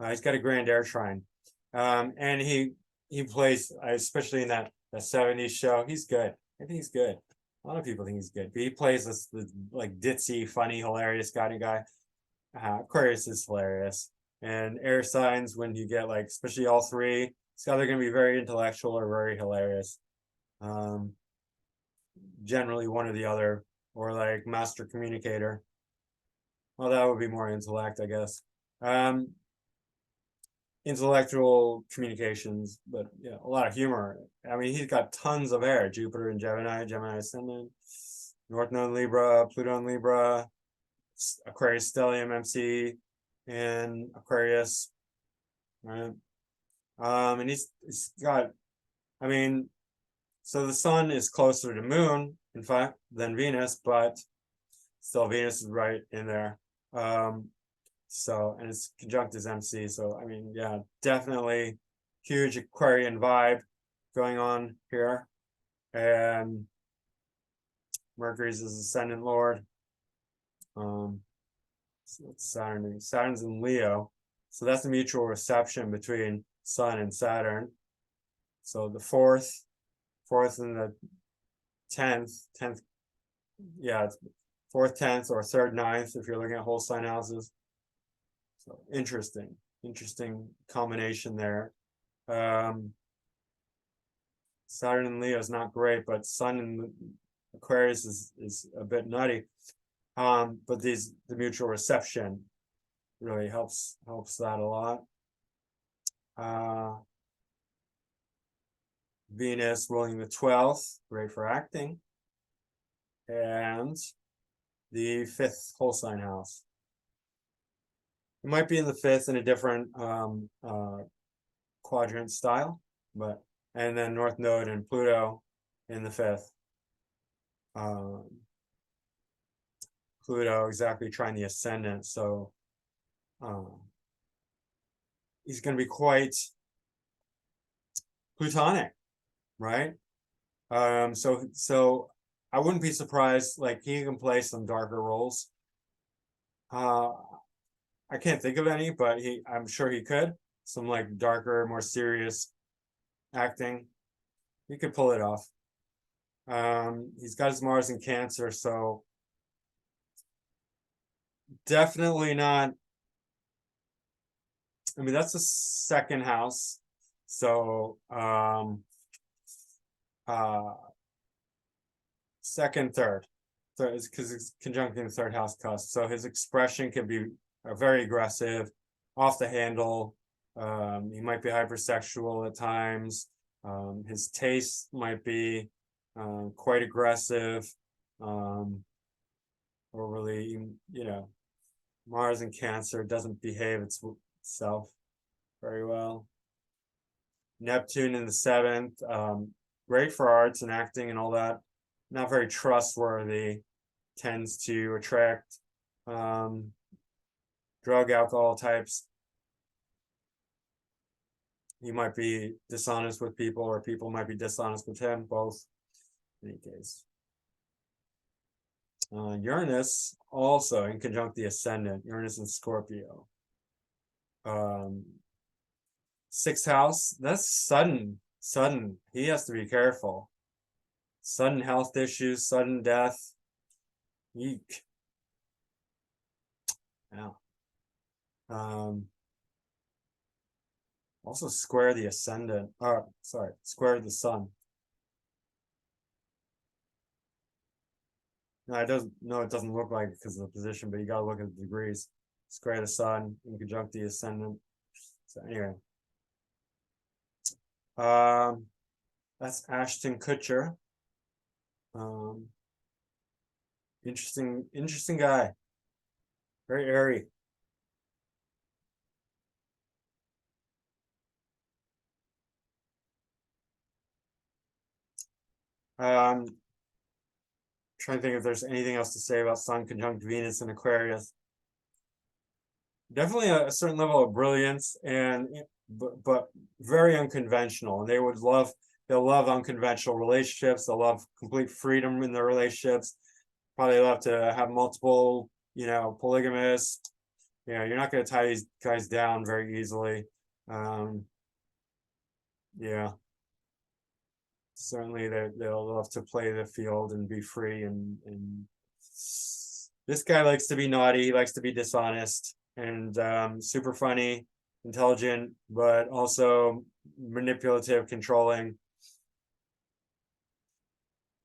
He's got a grand air trine. And he plays, especially in that 70s show. He's good. I think he's good. A lot of people think he's good. But he plays this like ditzy, funny, hilarious kind of guy. Aquarius is hilarious. And air signs, when you get like, especially all three, it's either going to be very intellectual or very hilarious. Generally one or the other, or like master communicator. Well, that would be more intellect, I guess. Intellectual communications, but yeah, a lot of humor. I mean, he's got tons of air. Jupiter and Gemini Ascendant, North Node Libra, Pluto and Libra, Aquarius stellium MC, and Aquarius, right? And he's got, I mean, so the sun is closer to moon, in fact, than Venus, but still Venus is right in there. So, and it's conjunct is MC. So, I mean, yeah, definitely huge Aquarian vibe going on here. And Mercury's his ascendant lord. So it's Saturn. Saturn's in Leo. So that's a mutual reception between Sun and Saturn. So the fourth and the 10th, yeah, it's 4th, 10th, or 3rd, 9th if you're looking at whole sign houses. So interesting combination there. Saturn in Leo is not great, but Sun in Aquarius is a bit nutty. But the mutual reception really helps that a lot. Venus ruling the 12th, great for acting. And the 5th whole sign house. It might be in the 5th in a different quadrant style, and then North Node and Pluto in the 5th. Pluto exactly trying the ascendant, so he's going to be quite Plutonic, right? So I wouldn't be surprised, like he can play some darker roles. I can't think of any, but I'm sure he could. Some like darker, more serious acting. He could pull it off. He's got his Mars in Cancer, so definitely not. I mean, that's the 2nd house. So 2nd, 3rd. So it's because it's conjunct in the 3rd house cusp. So his expression can be very aggressive, off the handle. He might be hypersexual at times. His taste might be quite aggressive, overly, Mars in Cancer doesn't behave itself very well. Neptune in the 7th, great for arts and acting and all that. Not very trustworthy, tends to attract drug, alcohol types. he might be dishonest with people, or people might be dishonest with him, both. In any case. Uranus also in conjunct the ascendant, Uranus and Scorpio. Sixth house, that's sudden. He has to be careful. Sudden health issues, sudden death. Eek. Yeah. Also square the ascendant. Square the sun. No, it doesn't. No, it doesn't look like it because of the position, but you got to look at the degrees. Square the sun in conjunct the ascendant. So anyway, that's Ashton Kutcher. Interesting guy. Very airy. Trying to think if there's anything else to say about Sun conjunct Venus in Aquarius. Definitely a certain level of brilliance, and but very unconventional. And they'll love unconventional relationships. They'll love complete freedom in their relationships. Probably love to have multiple, polygamous. You're not going to tie these guys down very easily. Yeah. Certainly they'll love to play the field and be free, and this guy likes to be naughty, likes to be dishonest, and super funny, intelligent, but also manipulative, controlling.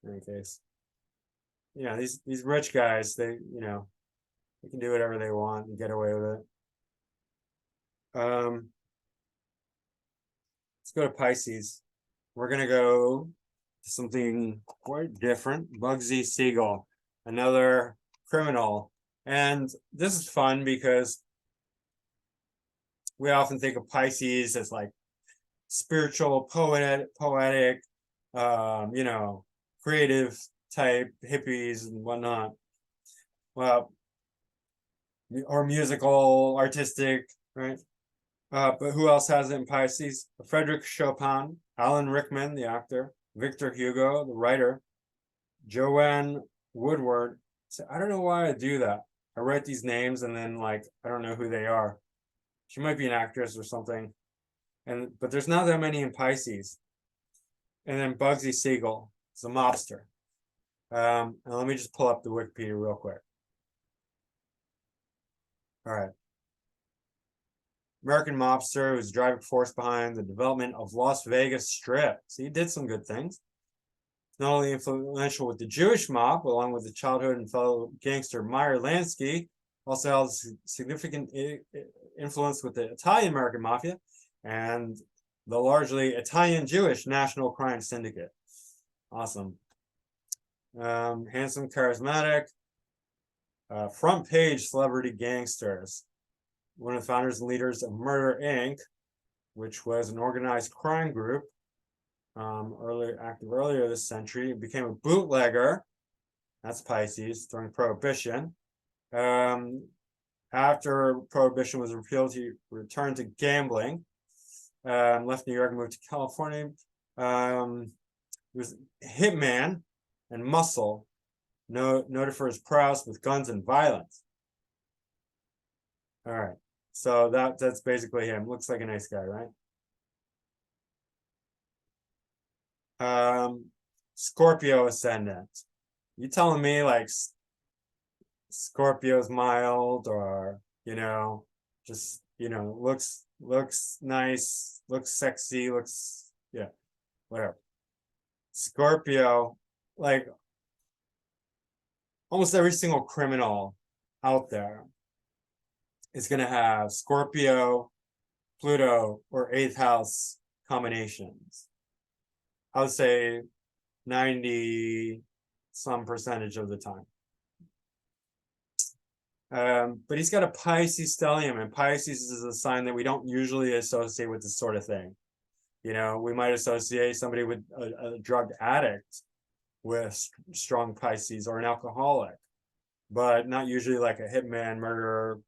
In any case, these rich guys, they can do whatever they want and get away with it. Let's go to Pisces. We're gonna go to something quite different. Bugsy Siegel, another criminal. And this is fun because we often think of Pisces as like spiritual, poetic, creative type, hippies and whatnot. Well, or musical, artistic, right? But who else has it in Pisces? Frederick Chopin, Alan Rickman, the actor, Victor Hugo, the writer, Joanne Woodward. So I don't know why I do that. I write these names and then I don't know who they are. She might be an actress or something. But there's not that many in Pisces. And then Bugsy Siegel is a mobster. And let me just pull up the Wikipedia real quick. All right. American mobster who's the driving force behind the development of Las Vegas Strip. So he did some good things. Not only influential with the Jewish mob, along with the childhood and fellow gangster Meyer Lansky, also held significant influence with the Italian American Mafia and the largely Italian Jewish National Crime Syndicate. Awesome. Handsome, charismatic, front page celebrity gangsters. One of the founders and leaders of Murder Inc., which was an organized crime group active earlier this century. It became a bootlegger. That's Pisces during Prohibition. After Prohibition was repealed, he returned to gambling. Left New York and moved to California. He was a hitman and muscle, noted for his prowess with guns and violence. All right, so that's basically him. Looks like a nice guy, right? Scorpio ascendant. You telling me Scorpio's mild, or just looks nice, looks sexy, whatever. Scorpio, almost every single criminal out there is going to have Scorpio, Pluto, or 8th house combinations. I would say 90 some percentage of the time. But he's got a Pisces stellium, and Pisces is a sign that we don't usually associate with this sort of thing. We might associate somebody with a drug addict with strong Pisces, or an alcoholic, but not usually like a hitman, murderer,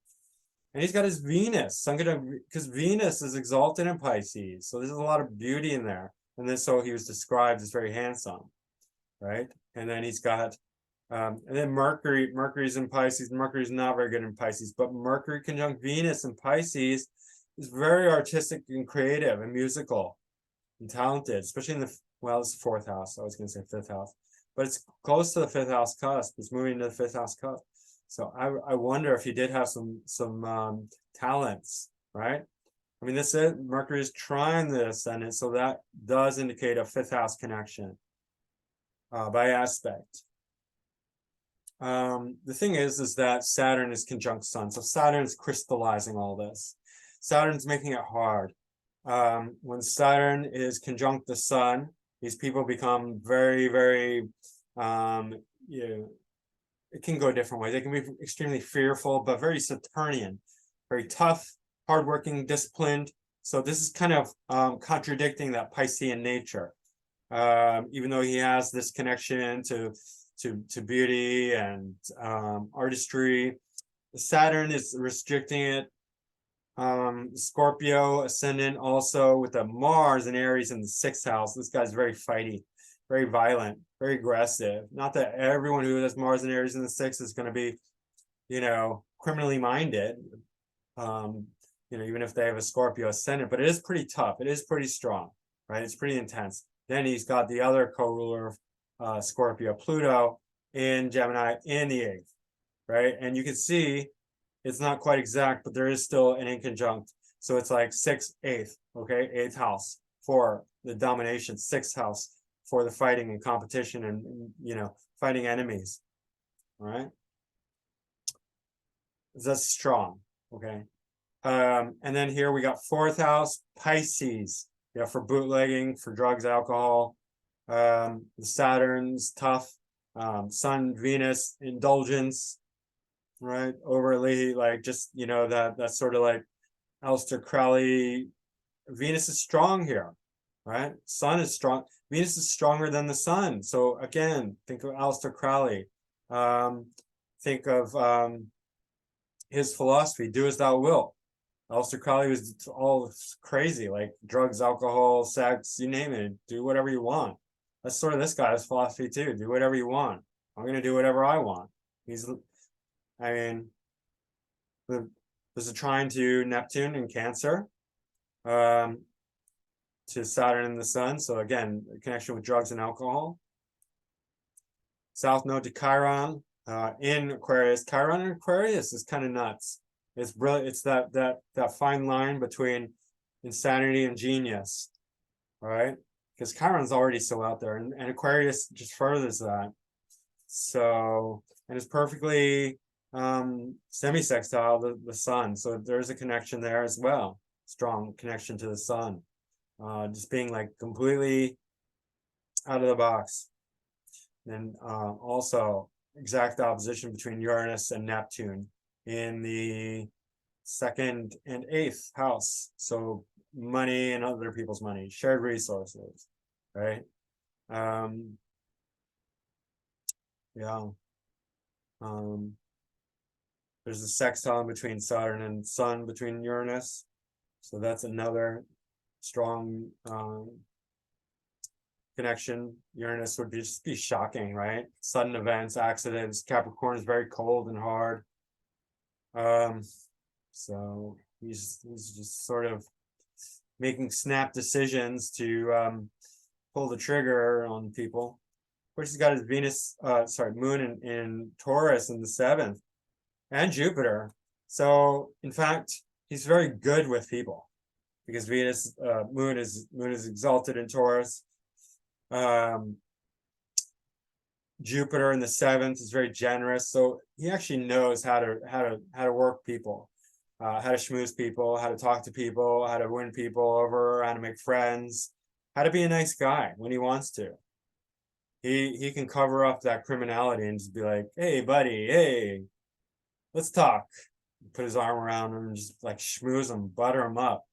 And he's got his Venus, because Venus is exalted in Pisces. So there's a lot of beauty in there. And then so he was described as very handsome, right? And then he's got, and then Mercury's in Pisces. Mercury's not very good in Pisces, but Mercury conjunct Venus in Pisces is very artistic and creative and musical and talented, especially in the, well, it's the fourth house. I was going to say fifth house, but it's close to the fifth house cusp. It's moving to the fifth house cusp. So I wonder if he did have some talents, right? I mean, this is Mercury is trying the ascendant, so that does indicate a fifth house connection by aspect. The thing is that Saturn is conjunct Sun, so Saturn's crystallizing all this. Saturn's making it hard. When Saturn is conjunct the Sun, these people become very, very, it can go different ways. They can be extremely fearful, but very Saturnian, very tough, hardworking, disciplined. So this is kind of contradicting that Piscean nature. Even though he has this connection to beauty and artistry, Saturn is restricting it. Scorpio ascendant also with a Mars and Aries in the sixth house. This guy's very fighty, very violent, very aggressive. Not that everyone who has Mars and Aries in the sixth is going to be, criminally minded. Even if they have a Scorpio ascendant, but it is pretty tough. It is pretty strong, right? It's pretty intense. Then he's got the other co-ruler of Scorpio, Pluto in Gemini in the eighth, right? And you can see it's not quite exact, but there is still an inconjunct. So it's like sixth, eighth, okay? Eighth house for the domination, sixth house for the fighting and competition and, fighting enemies, all right? That's strong, okay? And then here we got fourth house, Pisces, for bootlegging, for drugs, alcohol. The Saturn's tough. Sun, Venus, indulgence, right? Overly, like, just, that's sort of like Aleister Crowley. Venus is strong here, right? Sun is strong. Venus is stronger than the sun. So again, think of Aleister Crowley. Think of his philosophy, do as thou wilt. Aleister Crowley was all crazy, like drugs, alcohol, sex, you name it, do whatever you want. That's sort of this guy's philosophy too. Do whatever you want. I'm going to do whatever I want. There's a trine to Neptune in Cancer, to Saturn and the Sun. So again, a connection with drugs and alcohol. South node to Chiron in Aquarius. Chiron in Aquarius is kind of nuts. It's brilliant. It's that fine line between insanity and genius, right? Because Chiron's already so out there, and Aquarius just furthers that. So, and it's perfectly semi-sextile the sun. So there's a connection there as well. Strong connection to the sun. Just being like completely out of the box. And also exact opposition between Uranus and Neptune in the second and eighth house. So money and other people's money, shared resources, right? There's a sextile between Saturn and Sun between Uranus. So that's another strong connection. Uranus would just be shocking, right? Sudden events, accidents. Capricorn is very cold and hard. So he's just sort of making snap decisions to pull the trigger on people. Of course, he's got his moon in Taurus in the seventh, and Jupiter. So in fact, he's very good with people because Venus, moon is exalted in Taurus. Jupiter in the seventh is very generous, so he actually knows how to work people, how to schmooze people, how to talk to people, how to win people over, how to make friends, how to be a nice guy when he wants to. He can cover up that criminality and just be like, hey buddy, hey, let's talk. Put his arm around him and just like schmooze him, butter him up,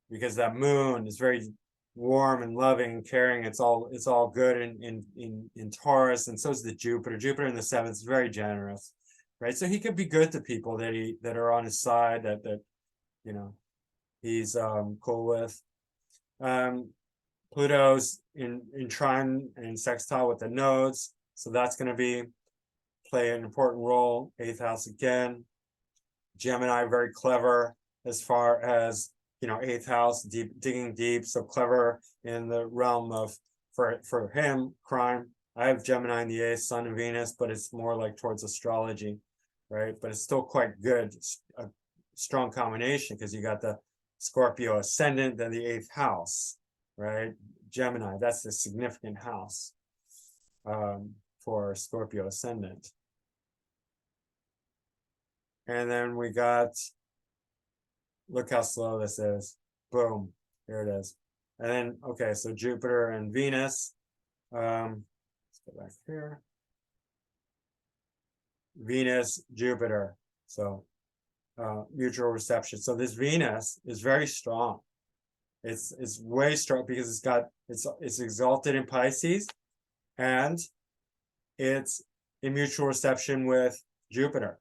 because that moon is very warm and loving and caring. It's all good in Taurus, and so is the Jupiter. Jupiter in the seventh is very generous, right? So he could be good to people that are on his side, that you know he's cool with. Pluto's in trine and sextile with the nodes, so that's going to be play an important role. 8th house again. Gemini, very clever as far as 8th house, digging deep, so clever in the realm of for him crime. I have Gemini in the 8th, Sun and Venus, but it's more like towards astrology, right? But it's still quite good, a strong combination, because you got the Scorpio ascendant, then the 8th house, right? Gemini, that's the significant house for Scorpio ascendant. And then we got, look how slow this is. Boom, here it is. And then, okay, so Jupiter and Venus. Let's go back here. Venus, Jupiter. So mutual reception. So this Venus is very strong. It's way strong because it's exalted in Pisces, and it's in mutual reception with Jupiter.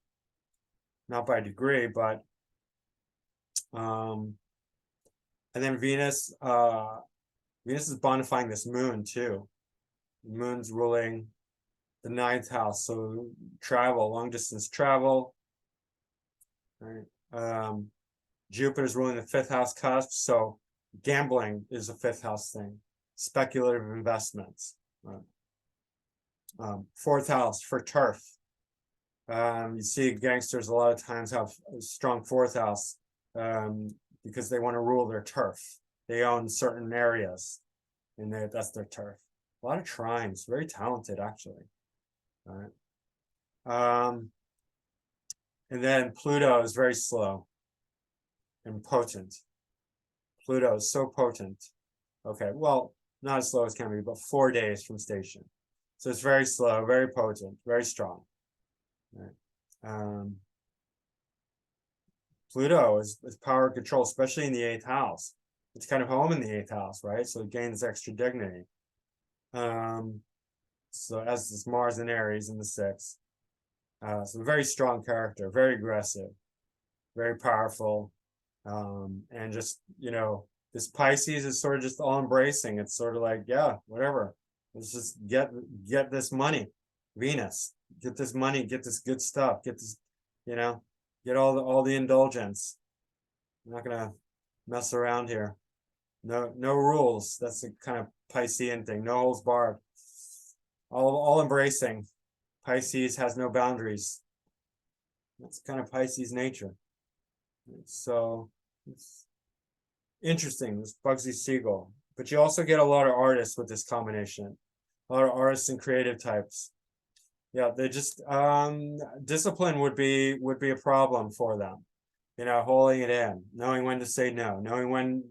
Not by degree, but and then Venus is bonifying this moon too. The moon's ruling the 9th house, so travel, long distance travel, right? Jupiter's ruling the 5th house cusp, so gambling is a 5th house thing, speculative investments, right? 4th house for turf. You see gangsters a lot of times have a strong 4th house because they want to rule their turf. They own certain areas, and that's their turf. A lot of trines, very talented actually. All right. And then Pluto is very slow and potent. Pluto is so potent. Okay, well, not as slow as can be, but 4 days from station. So it's very slow, very potent, very strong. Right. Pluto is power control, especially in the 8th house. It's kind of home in the 8th house, right? So it gains extra dignity. So as is Mars and Aries in the 6th. So very strong character, very aggressive, very powerful. And just, this Pisces is sort of just all embracing. It's sort of like, yeah, whatever. Let's just get this money. Venus, get this money, get this good stuff, get this, get all the indulgence. I'm not gonna mess around here. No rules. That's a kind of Piscean thing. No holds barred. All embracing. Pisces has no boundaries. That's kind of Pisces nature. So it's interesting, this Bugsy Siegel. But you also get a lot of artists with this combination. A lot of artists and creative types. Yeah, they just discipline would be a problem for them. Holding it in, knowing when to say no, knowing when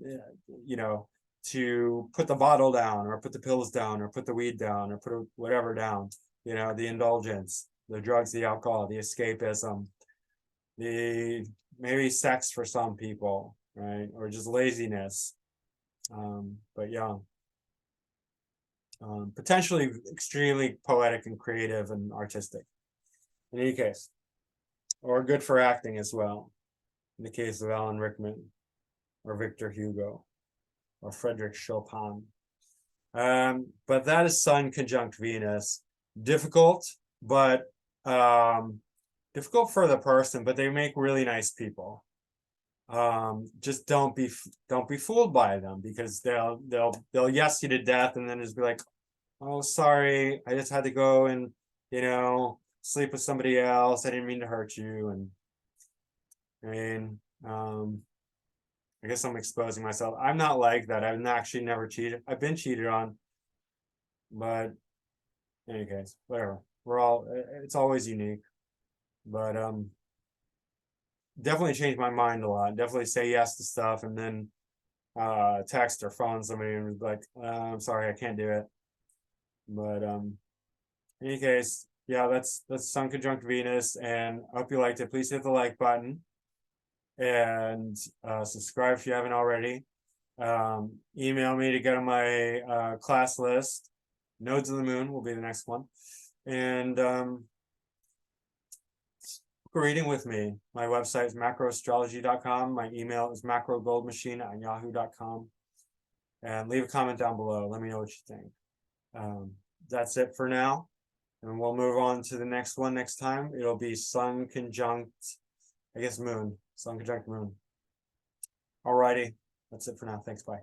to put the bottle down, or put the pills down, or put the weed down, or put whatever down. The indulgence, the drugs, the alcohol, the escapism, the maybe sex for some people, right? Or just laziness. But yeah. Potentially extremely poetic and creative and artistic in any case, or good for acting as well, in the case of Alan Rickman or Victor Hugo or Frederick Chopin. But that is Sun conjunct Venus. Difficult, but difficult for the person, but they make really nice people. Just don't be fooled by them, because they'll yes you to death, and then just be like, oh, sorry, I just had to go and sleep with somebody else. I didn't mean to hurt you. And I mean, I guess I'm exposing myself. I'm not like that. I've actually never cheated. I've been cheated on, but in any case, whatever. It's always unique, but definitely changed my mind a lot. Definitely say yes to stuff, and then text or phone somebody and be like, I'm sorry, I can't do it. But in any case, yeah, that's Sun conjunct Venus, and I hope you liked it. Please hit the like button and subscribe if you haven't already. Email me to get on my class list. Nodes of the Moon will be the next one, and a reading with me. My website is macroastrology.com. My email is macrogoldmachine@yahoo.com. And leave a comment down below. Let me know what you think. That's it for now. And we'll move on to the next one next time. It'll be Sun conjunct, I guess moon. Sun conjunct moon. Alrighty. That's it for now. Thanks. Bye.